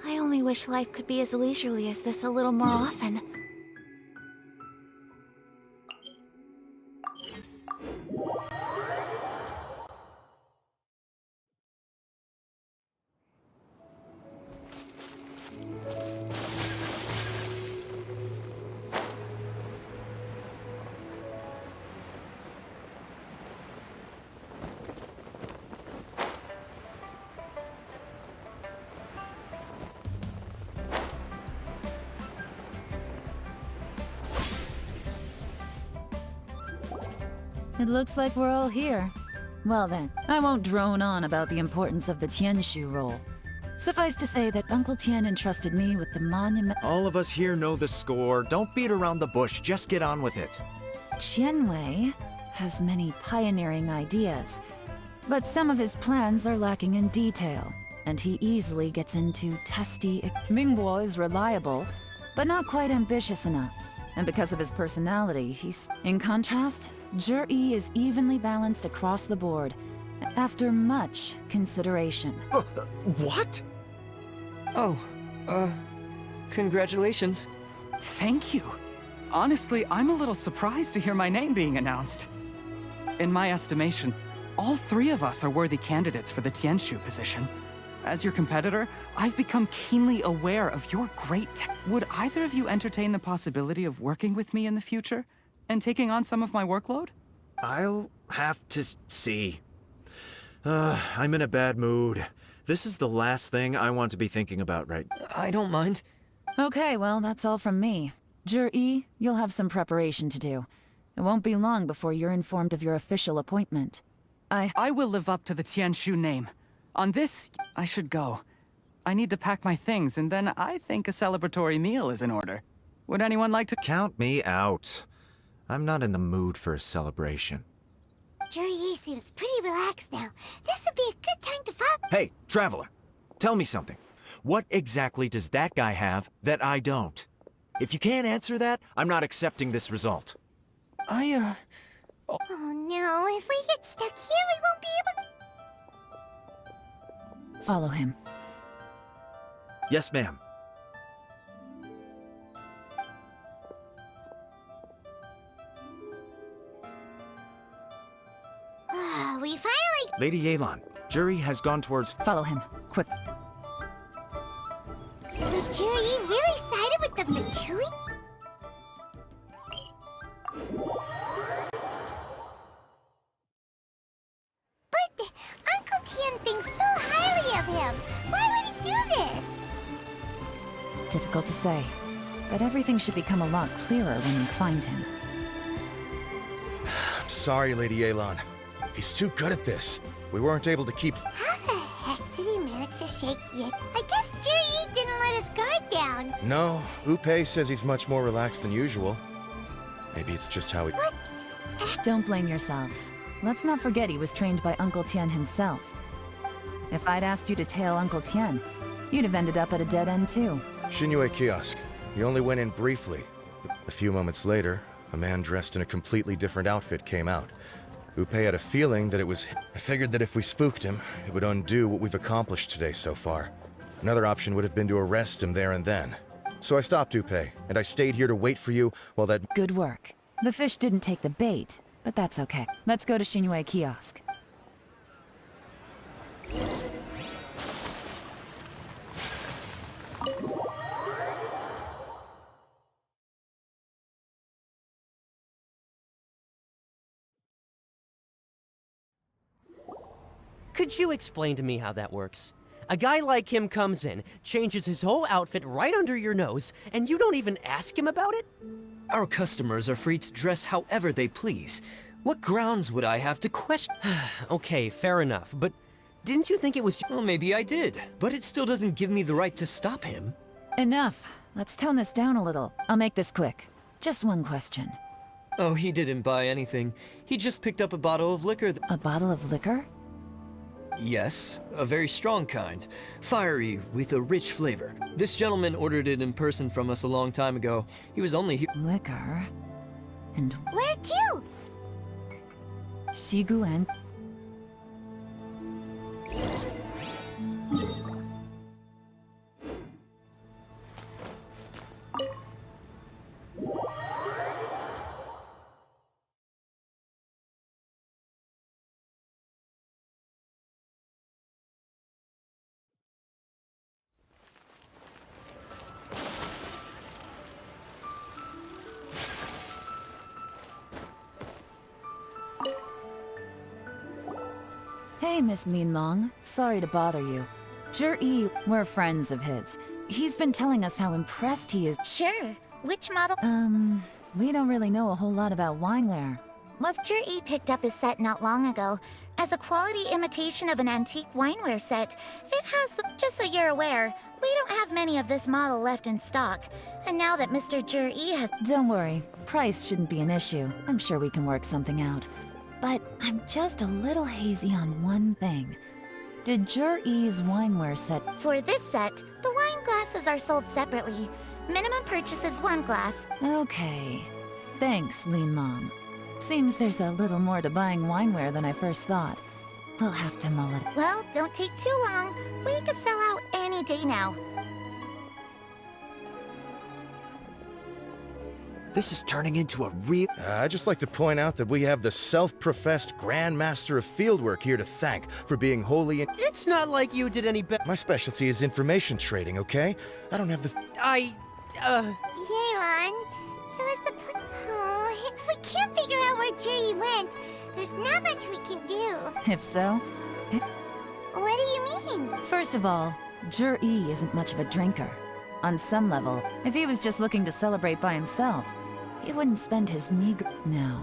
I only wish life could be as leisurely as this a little more often. It looks like we're all here. Well then, I won't drone on about the importance of the Tianshu role. Suffice to say that Uncle Tian entrusted me with the monument. All of us here know the score. Don't beat around the bush, just get on with it. Qianwei has many pioneering ideas, but some of his plans are lacking in detail, and he easily gets into testy... Mingbo is reliable, but not quite ambitious enough. And because of his personality, he's... In contrast, Juri is evenly balanced across the board, after much consideration. What? Oh, congratulations. Thank you. Honestly, I'm a little surprised to hear my name being announced. In my estimation, all three of us are worthy candidates for the Tianshu position. As your competitor, I've become keenly aware of your great Would either of you entertain the possibility of working with me in the future? And taking on some of my workload? I'll have to see. I'm in a bad mood. This is the last thing I want to be thinking about right now. I don't mind. Okay, well, that's all from me. Juri, you'll have some preparation to do. It won't be long before you're informed of your official appointment. I will live up to the Tianshu name. On this, I should go. I need to pack my things, and then I think a celebratory meal is in order. Would anyone like to— Count me out. I'm not in the mood for a celebration. Juri seems pretty relaxed now. This would be a good time to follow. Hey, Traveler, tell me something. What exactly does that guy have that I don't? If you can't answer that, I'm not accepting this result. Oh no, if we get stuck here, we won't be able... Follow him. Yes, ma'am. We finally... Lady Yelan, Juri has gone towards... Follow him, quick. So Juri really sided with the Fatui? But Uncle Tian thinks so highly of him. Why would he do this? Difficult to say, but everything should become a lot clearer when we find him. I'm sorry, Lady Yelan. He's too good at this. We weren't able to keep... How the heck did he manage to shake Yip? I guess Juri didn't let his guard down. No, Upe says he's much more relaxed than usual. Maybe it's just how he... What? Don't blame yourselves. Let's not forget he was trained by Uncle Tian himself. If I'd asked you to tail Uncle Tian, you'd have ended up at a dead end too. Shinue Kiosk. He only went in briefly. A few moments later, a man dressed in a completely different outfit came out. Upe had a feeling that it was... I figured that if we spooked him, it would undo what we've accomplished today so far. Another option would have been to arrest him there and then. So I stopped Dupe, and I stayed here to wait for you while that— Good work. The fish didn't take the bait, but that's okay. Let's go to Xinyue Kiosk. Could you explain to me how that works? A guy like him comes in, changes his whole outfit right under your nose, and you don't even ask him about it? Our customers are free to dress however they please. What grounds would I have to question? Okay, fair enough, but didn't you think it was— Well, maybe I did, but it still doesn't give me the right to stop him. Enough. Let's tone this down a little. I'll make this quick. Just one question. Oh, he didn't buy anything. He just picked up a bottle of liquor. A bottle of liquor? Yes, a very strong kind. Fiery, with a rich flavor. This gentleman ordered it in person from us a long time ago. He was only here— Liquor? And Where to? Shigu and... Hey, Miss Linlong. Sorry to bother you. Zhi, we're friends of his. He's been telling us how impressed he is. Sure. Which model? We don't really know a whole lot about wineware. Zhi picked up his set not long ago. As a quality imitation of an antique wineware set, it has the— Just so you're aware, we don't have many of this model left in stock. And now that Mr. Zhi has— Don't worry. Price shouldn't be an issue. I'm sure we can work something out. But I'm just a little hazy on one thing. Did Zhi's wineware set— For this set, the wine glasses are sold separately. Minimum purchase is 1 glass. Okay. Thanks, Linlong. Seems there's a little more to buying wineware than I first thought. We'll have to mull it. Well, don't take too long. We could sell out any day now. This is turning into a real— I'd just like to point out that we have the self-professed Grand Master of Fieldwork here to thank for being wholly— It's not like you did any better. My specialty is information trading, okay? I don't have the— Yelan, so is the oh, if we can't figure out where Jerry went, there's not much we can do. If so... What do you mean? First of all, Zhi isn't much of a drinker. On some level, if he was just looking to celebrate by himself, he wouldn't spend his meager— No.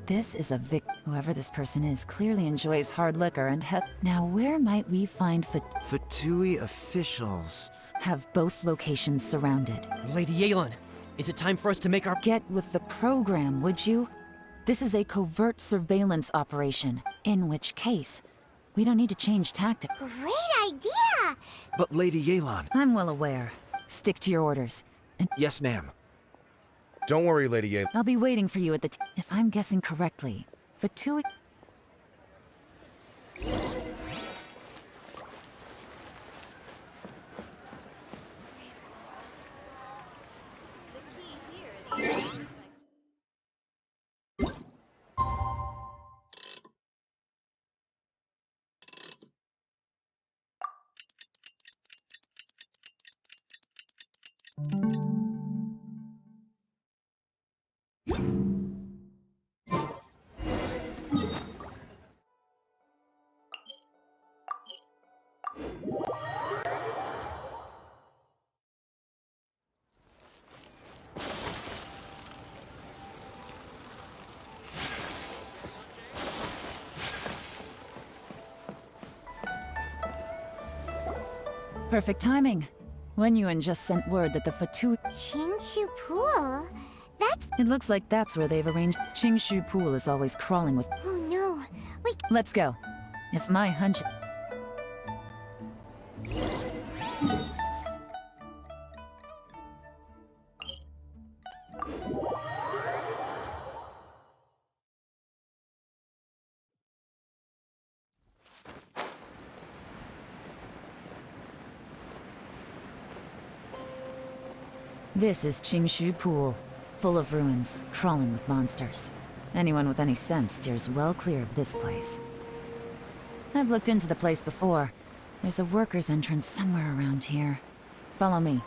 This is a Whoever this person is clearly enjoys hard liquor and Now where might we find Fatui officials? Have both locations surrounded. Lady Yelan, is it time for us to make our— Get with the program, would you? This is a covert surveillance operation, in which case, we don't need to change tactics. Great idea! But Lady Yelan— I'm well aware. Stick to your orders. And Yes, ma'am. Don't worry, Lady Yelan. I'll be waiting for you at the If I'm guessing correctly, Fatui— Perfect timing. Wenyuan just sent word that the Fatui— Qingshu Pool? That's— It looks like that's where they've arranged— Qingshu Pool is always crawling with— Oh no. Let's go. If my hunch— This is Qingshu Pool, full of ruins, crawling with monsters. Anyone with any sense steers well clear of this place. I've looked into the place before. There's a worker's entrance somewhere around here. Follow me.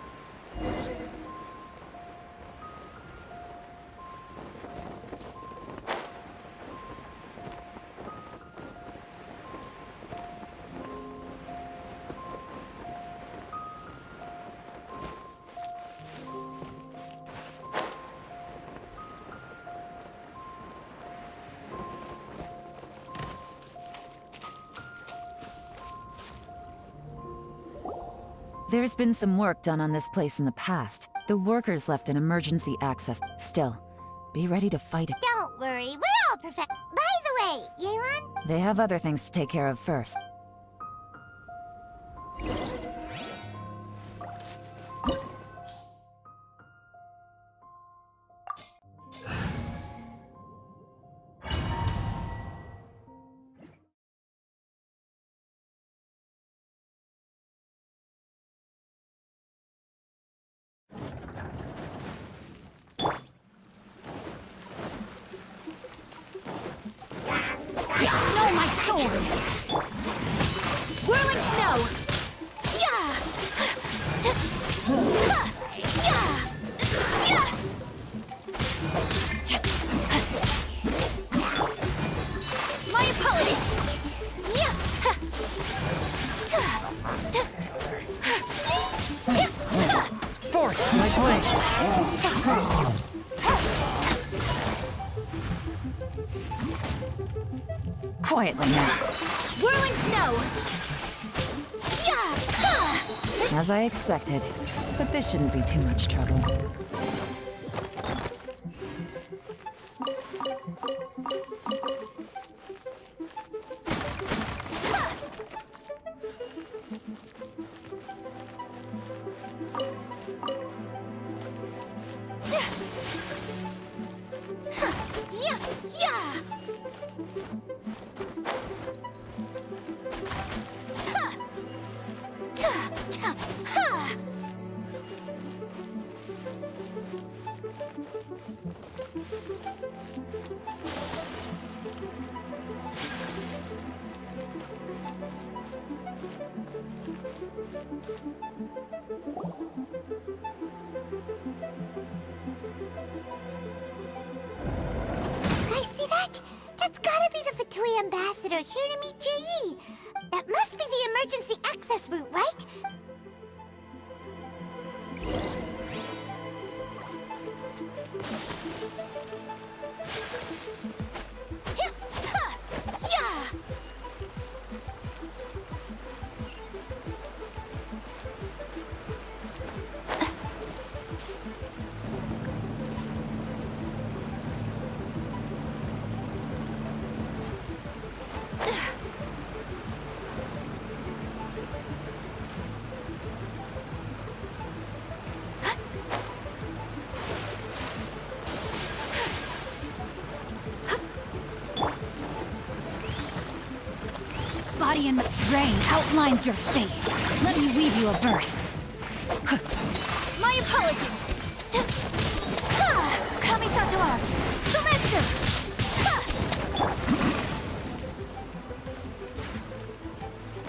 There's been some work done on this place in the past. The workers left an emergency access. Still, be ready to fight it. Don't worry, we're all perfect. By the way, Yelan? They have other things to take care of first. No, my sword! Whirling snow! Yeah! Yeah! Yeah! My apologies! Yeah! Forth, my blade! Quietly now. Whirling snow! Yeah! As I expected, but this shouldn't be too much trouble. Yeah! Yeah! You guys see that? That's gotta be the Fatui ambassador here to meet Ji. That must be the emergency access route, right? Yeah! Body and rain outlines your fate. Let me weave you a verse. My apologies. Kamisato art. Sumetsu.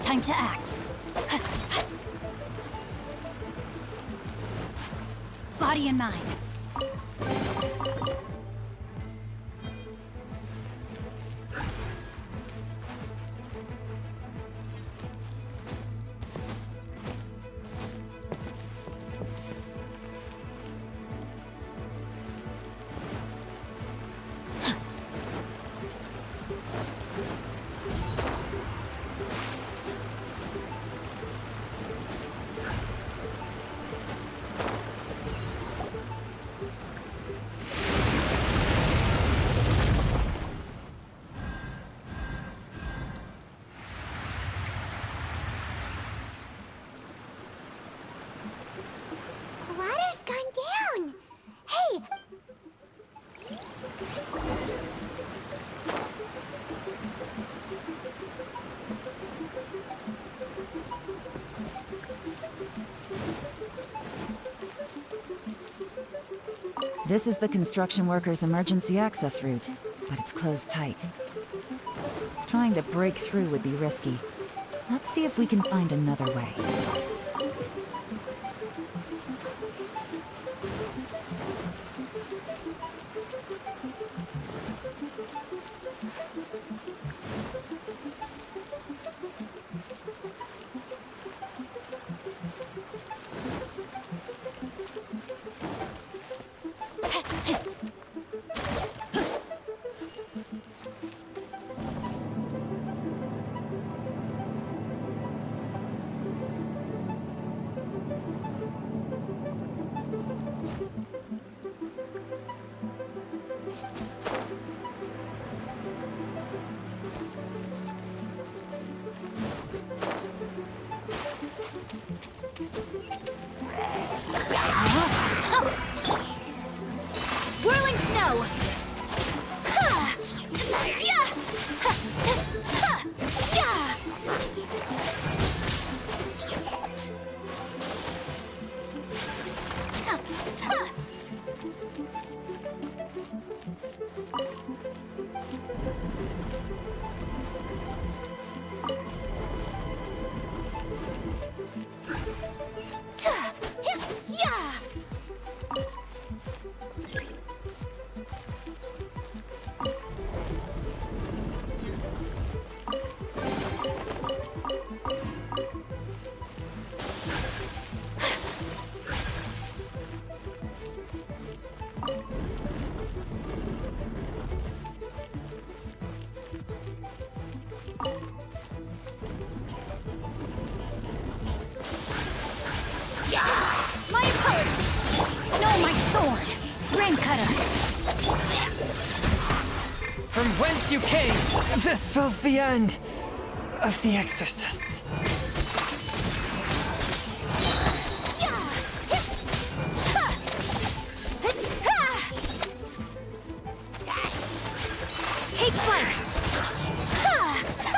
Time to act. Body and mind. This is the construction workers' emergency access route, but it's closed tight. Trying to break through would be risky. Let's see if we can find another way. Whirling snow! Ha! Yeah! Ha! Ta! Yeah! Ta! Ta! Ta! Yeah! My apologies! No, my sword! Rain cutter! From whence you came, this spells the end of the exorcists. Take flight! Ha! Ta!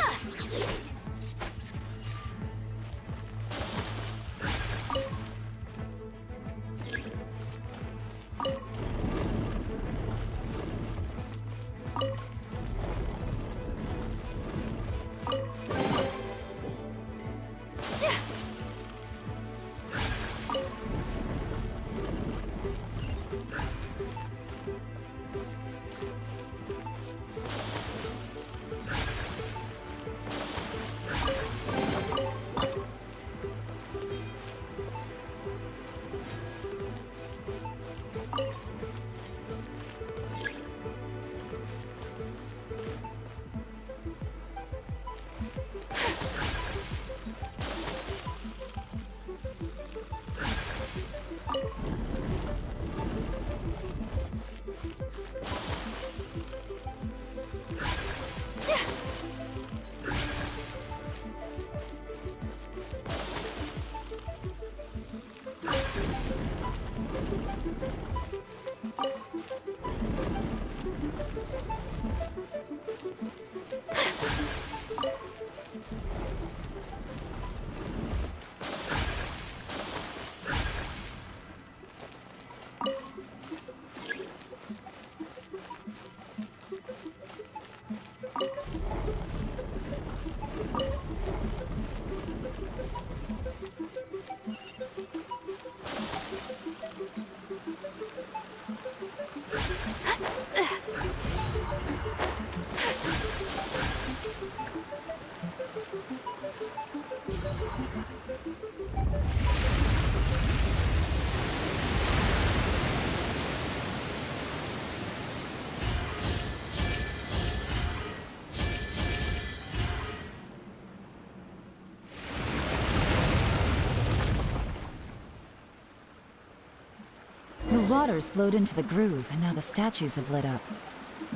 The waters flowed into the groove, and now the statues have lit up.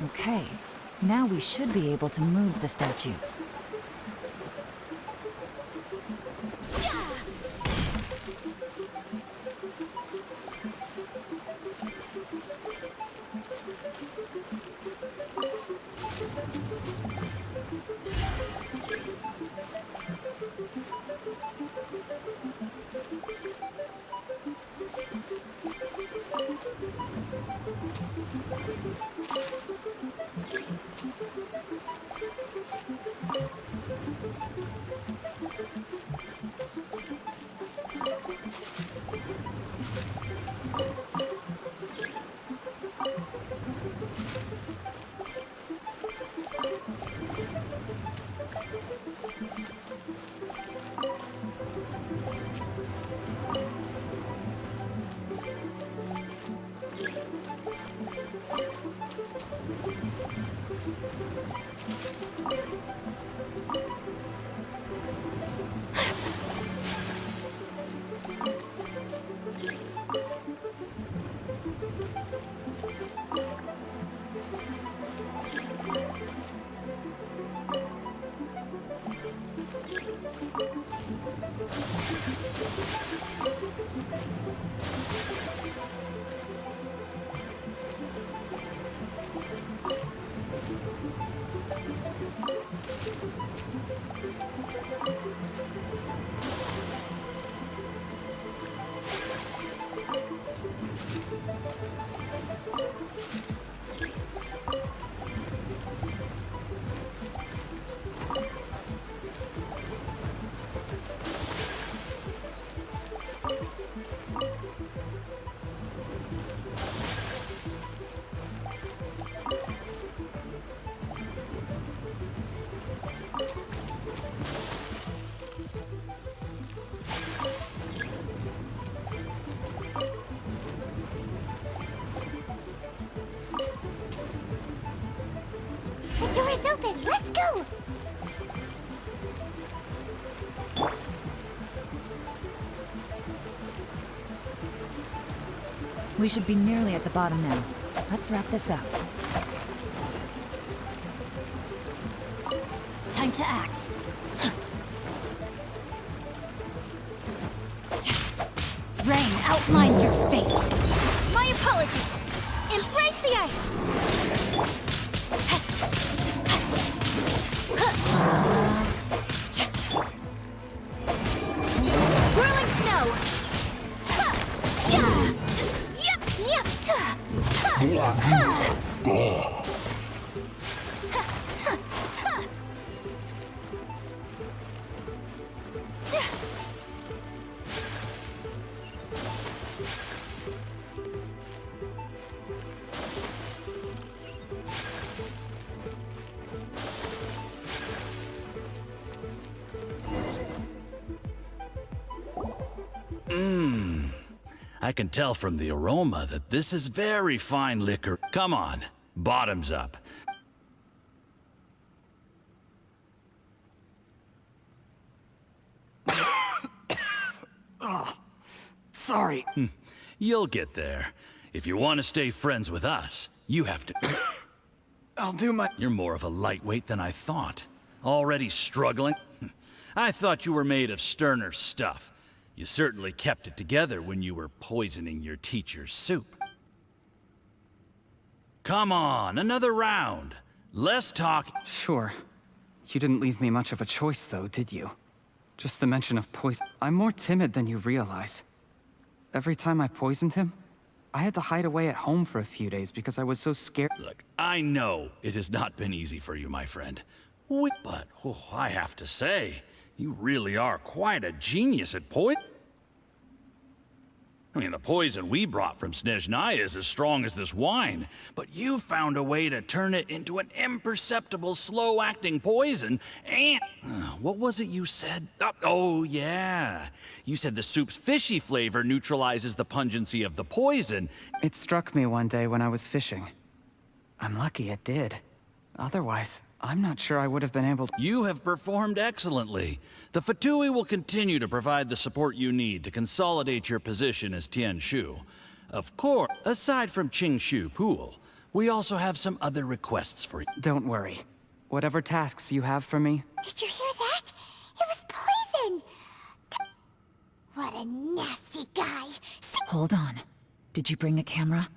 Okay, now we should be able to move the statues. The door is open. Let's go. We should be nearly at the bottom now. Let's wrap this up. Time to act. Rain outlines your fate. My apologies. Embrace the ice. Whirling snow. I can tell from the aroma that this is very fine liquor. Come on, bottoms up. Oh, sorry. You'll get there. If you want to stay friends with us, you have to... I'll do my... You're more of a lightweight than I thought. Already struggling? I thought you were made of sterner stuff. You certainly kept it together when you were poisoning your teacher's soup. Come on, another round. Less talk. Sure. You didn't leave me much of a choice, though, did you? Just the mention of poison. I'm more timid than you realize. Every time I poisoned him, I had to hide away at home for a few days because I was so scared. Look, I know it has not been easy for you, my friend. But I have to say, you really are quite a genius at poison. I mean, the poison we brought from Snezhnaya is as strong as this wine, but you found a way to turn it into an imperceptible, slow-acting poison, and... what was it you said? Oh, yeah. You said the soup's fishy flavor neutralizes the pungency of the poison. It struck me one day when I was fishing. I'm lucky it did. Otherwise, I'm not sure I would have been able to... You have performed excellently. The Fatui will continue to provide the support you need to consolidate your position as Tian Shu. Of course, aside from Qingshu Pool, we also have some other requests for you. Don't worry. Whatever tasks you have for me... Did you hear that? It was poison! What a nasty guy! Hold on. Did you bring a camera?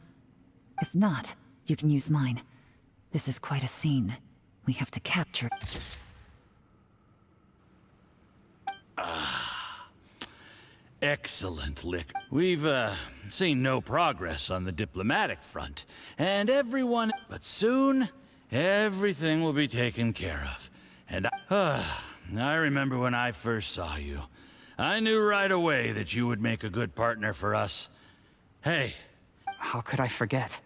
If not, you can use mine. This is quite a scene. We have to capture it. Excellent, Lick. We've, seen no progress on the diplomatic front, and everyone... But soon, everything will be taken care of. And I remember when I first saw you. I knew right away that you would make a good partner for us. Hey. How could I forget?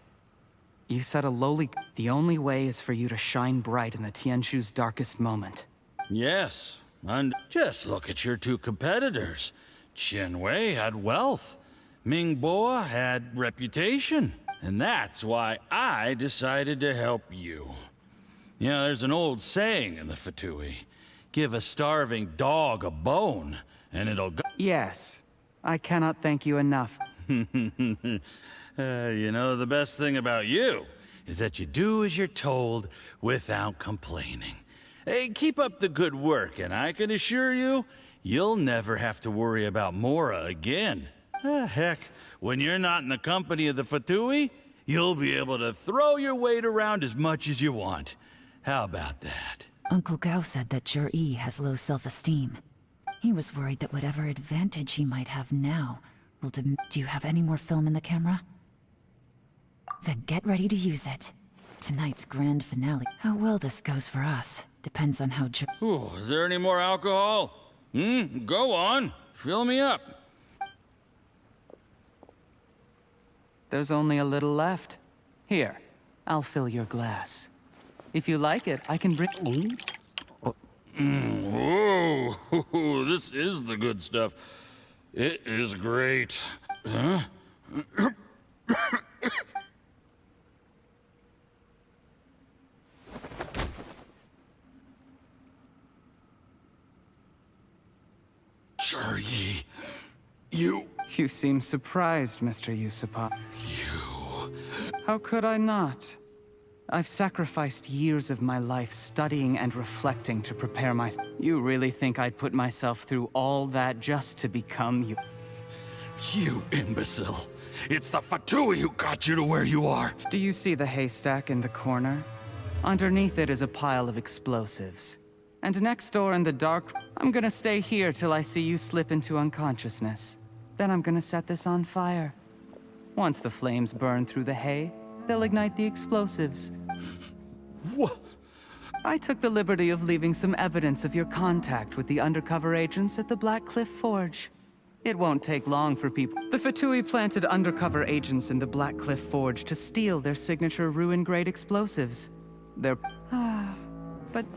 You said a lowly... The only way is for you to shine bright in the Tianshu's darkest moment. Yes, and just look at your two competitors. Qianwei had wealth. Mingbo had reputation. And that's why I decided to help you. You know, there's an old saying in the Fatui. Give a starving dog a bone, and it'll go... Yes. I cannot thank you enough. You know, the best thing about you is that you do as you're told without complaining. Hey, keep up the good work, and I can assure you, you'll never have to worry about Mora again. Heck, when you're not in the company of the Fatui, you'll be able to throw your weight around as much as you want. How about that? Uncle Gao said that Zhi has low self-esteem. He was worried that whatever advantage he might have now will Do you have any more film in the camera? Then get ready to use it. Tonight's grand finale. How well this goes for us depends on how Ooh, is there any more alcohol? Go on. Fill me up. There's only a little left. Here, I'll fill your glass. If you like it, I can bring... Whoa, this is the good stuff. It is great. Huh? Zhi, you... You seem surprised, Mr. Yusuppa. You... How could I not? I've sacrificed years of my life studying and reflecting to prepare myself. You really think I'd put myself through all that just to become you? You imbecile. It's the Fatui who got you to where you are. Do you see the haystack in the corner? Underneath it is a pile of explosives. And next door in the dark, I'm gonna stay here till I see you slip into unconsciousness. Then I'm gonna set this on fire. Once the flames burn through the hay, they'll ignite the explosives. What? I took the liberty of leaving some evidence of your contact with the undercover agents at the Black Cliff Forge. It won't take long for people. The Fatui planted undercover agents in the Black Cliff Forge to steal their signature ruin-grade explosives. But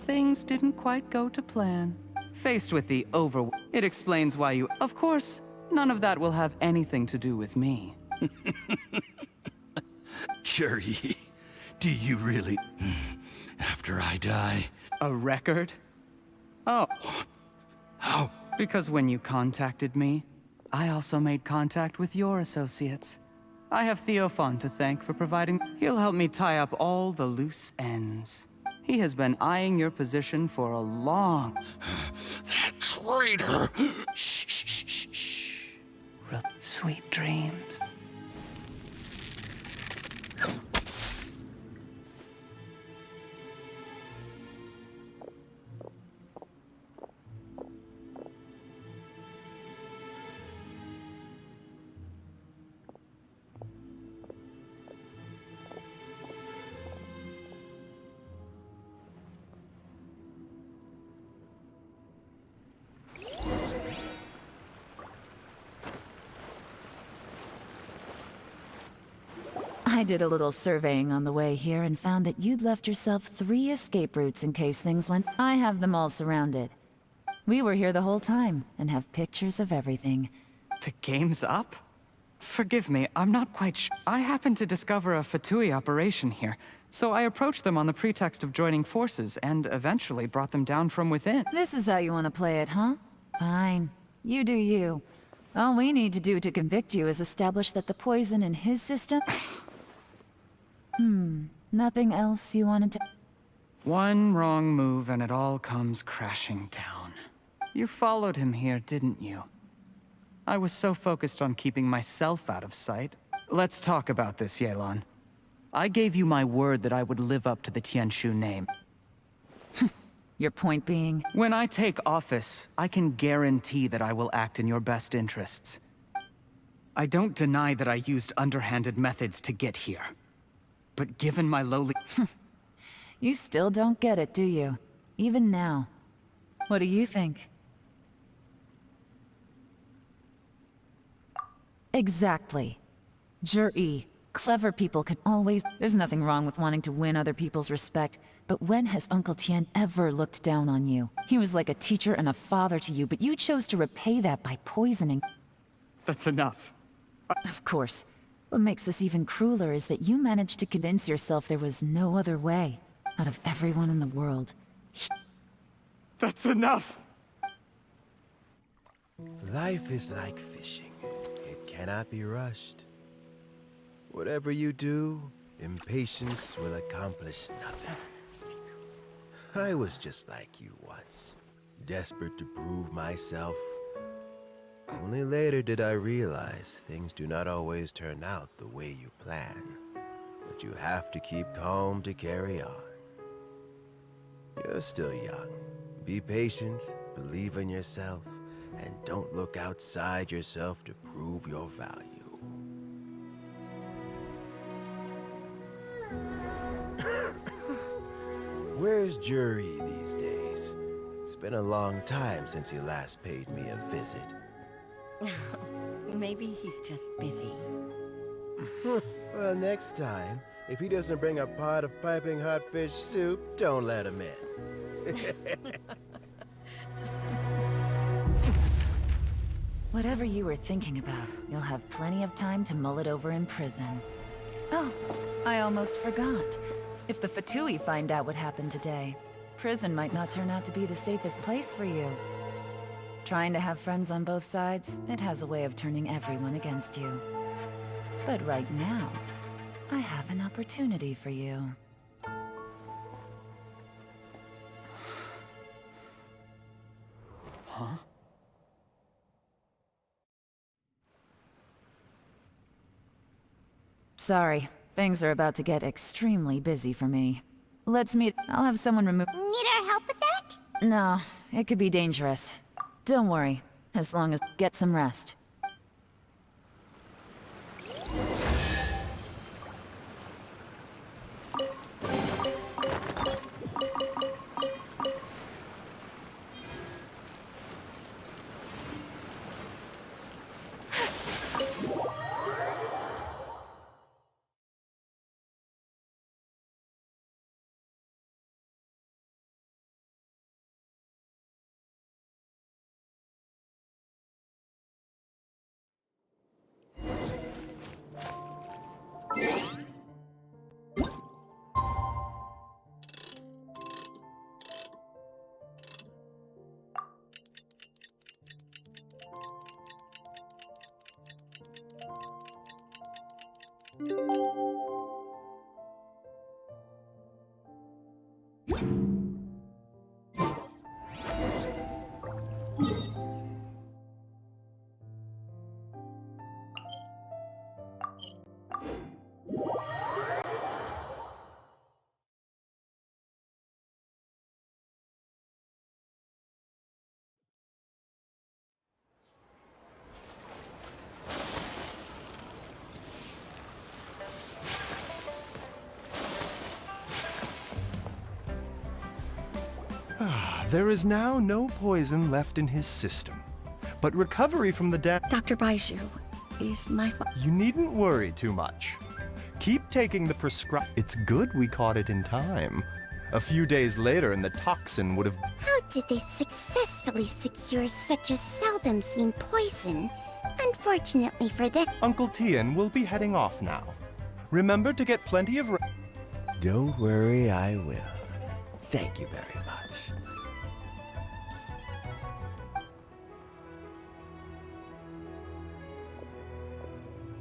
things didn't quite go to plan. Faced with the it explains why you... Of course, none of that will have anything to do with me. Zhi, do you really... After I die... A record? Oh. How? Because when you contacted me, I also made contact with your associates. I have Theophan to thank for providing... He'll help me tie up all the loose ends. He has been eyeing your position for a long... That traitor! Shh, shh, shh, shh. Sweet dreams. I did a little surveying on the way here and found that you'd left yourself 3 escape routes in case things went... I have them all surrounded. We were here the whole time and have pictures of everything. The game's up? Forgive me, I'm not quite sure. I happened to discover a Fatui operation here, so I approached them on the pretext of joining forces and eventually brought them down from within. This is how you want to play it, huh? Fine. You do you. All we need to do to convict you is establish that the poison in his system... Nothing else you wanted to... One wrong move and it all comes crashing down. You followed him here, didn't you? I was so focused on keeping myself out of sight. Let's talk about this, Yelan. I gave you my word that I would live up to the Tianshu name. Your point being? When I take office, I can guarantee that I will act in your best interests. I don't deny that I used underhanded methods to get here. But given my lowly... You still don't get it, do you? Even now. What do you think? Exactly. Jur-E. Clever people can always... There's nothing wrong with wanting to win other people's respect, but when has Uncle Tien ever looked down on you? He was like a teacher and a father to you, but you chose to repay that by poisoning... That's enough. Of course. What makes this even crueler is that you managed to convince yourself there was no other way. Out of everyone in the world. That's enough! Life is like fishing. It cannot be rushed. Whatever you do, impatience will accomplish nothing. I was just like you once, desperate to prove myself. Only later did I realize things do not always turn out the way you plan. But you have to keep calm to carry on. You're still young. Be patient, believe in yourself, and don't look outside yourself to prove your value. Where's Jur-E these days? It's been a long time since he last paid me a visit. Maybe he's just busy. Well, next time, if he doesn't bring a pot of piping hot fish soup, don't let him in. Whatever you were thinking about, you'll have plenty of time to mull it over in prison. Oh, I almost forgot. If the Fatui find out what happened today, prison might not turn out to be the safest place for you. Trying to have friends on both sides, it has a way of turning everyone against you. But right now, I have an opportunity for you. Huh? Sorry, things are about to get extremely busy for me. Let's meet. I'll have someone remove. Need our help with that? No, it could be dangerous. Don't worry, as long as get some rest. There is now no poison left in his system, but recovery from the Dr. Baiju, is my You needn't worry too much. Keep taking the prescribed. It's good we caught it in time. A few days later and the toxin would have... How did they successfully secure such a seldom seen poison? Unfortunately for them... Uncle Tien will be heading off now. Remember to get plenty of... Don't worry, I will. Thank you very much.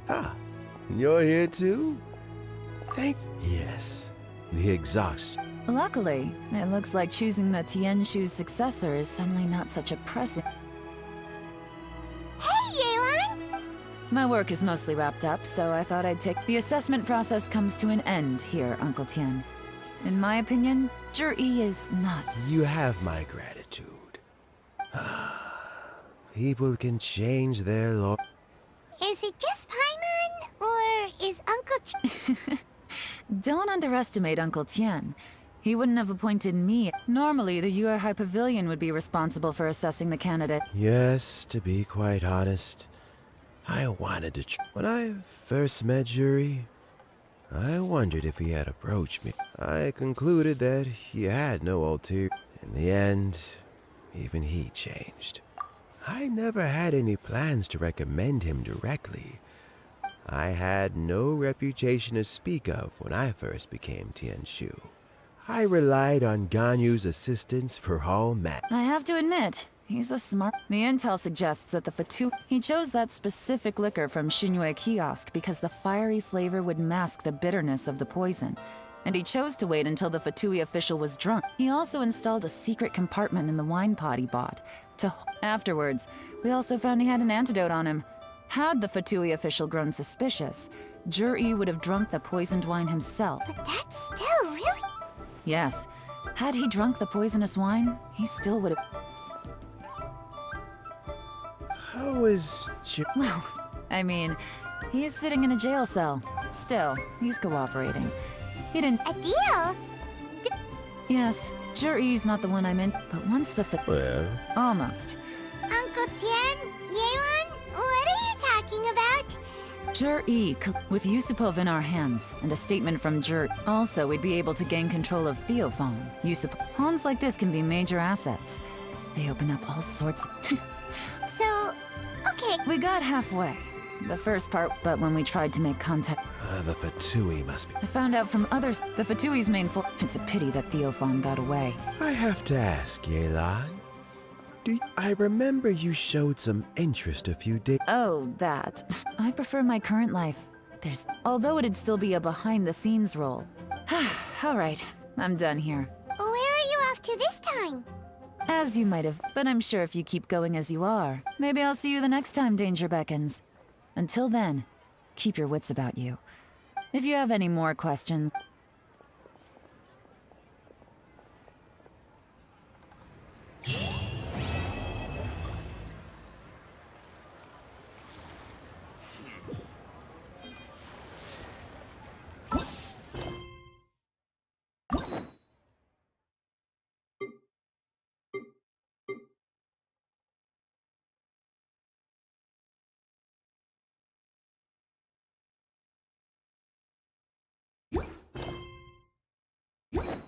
Ah, you're here too? Yes, the exhaust. Luckily, it looks like choosing the Tianshu's successor is suddenly not such a pressing... Hey, Yelan! My work is mostly wrapped up, so I thought I'd take... The assessment process comes to an end here, Uncle Tien. In my opinion, Jur-E is not... You have my gratitude. People can change their law. Is it just Paimon, or is Uncle Don't underestimate Uncle Tien. he wouldn't have appointed me. Normally, the Liyue High Pavilion would be responsible for assessing the candidate. Yes, to be quite honest, I wanted to when I first met Yuri, I wondered if he had approached me. I concluded that he had no ulterior. In the end, even he changed. I never had any plans to recommend him directly. I had no reputation to speak of when I first became Tianshu. I relied on Ganyu's assistance for all matters. I have to admit, he's a smart... The intel suggests that the Fatu... He chose that specific liquor from Shinue Kiosk because the fiery flavor would mask the bitterness of the poison. And he chose to wait until the Fatui official was drunk. He also installed a secret compartment in the wine pot he bought. Afterwards, we also found he had an antidote on him. Had the Fatui official grown suspicious, Jur-E would have drunk the poisoned wine himself. But that's still really... Yes. Had he drunk the poisonous wine, he still would have... How is Well, I mean, he's sitting in a jail cell. Still, he's cooperating. He didn't... A deal? Yes, Jur-E's not the one I'm in, but once the Well... Almost. Uncle Tian? Yelan? What are you talking about? Jur-E, with Yusupov in our hands, and a statement from Jur. Also, we'd be able to gain control of Theophon. Pawns like this can be major assets. They open up all sorts of... So, okay. We got halfway. The first part, but when we tried to make contact... the Fatui must be... I found out from others, the Fatui's main force... It's a pity that Theophon got away. I have to ask, Yelan. I remember you showed some interest a few days... Oh, that. I prefer my current life. Although it'd still be a behind-the-scenes role. All right, I'm done here. Where are you off to this time? As you might have, but I'm sure if you keep going as you are, maybe I'll see you the next time danger beckons. Until then, keep your wits about you. If you have any more questions... You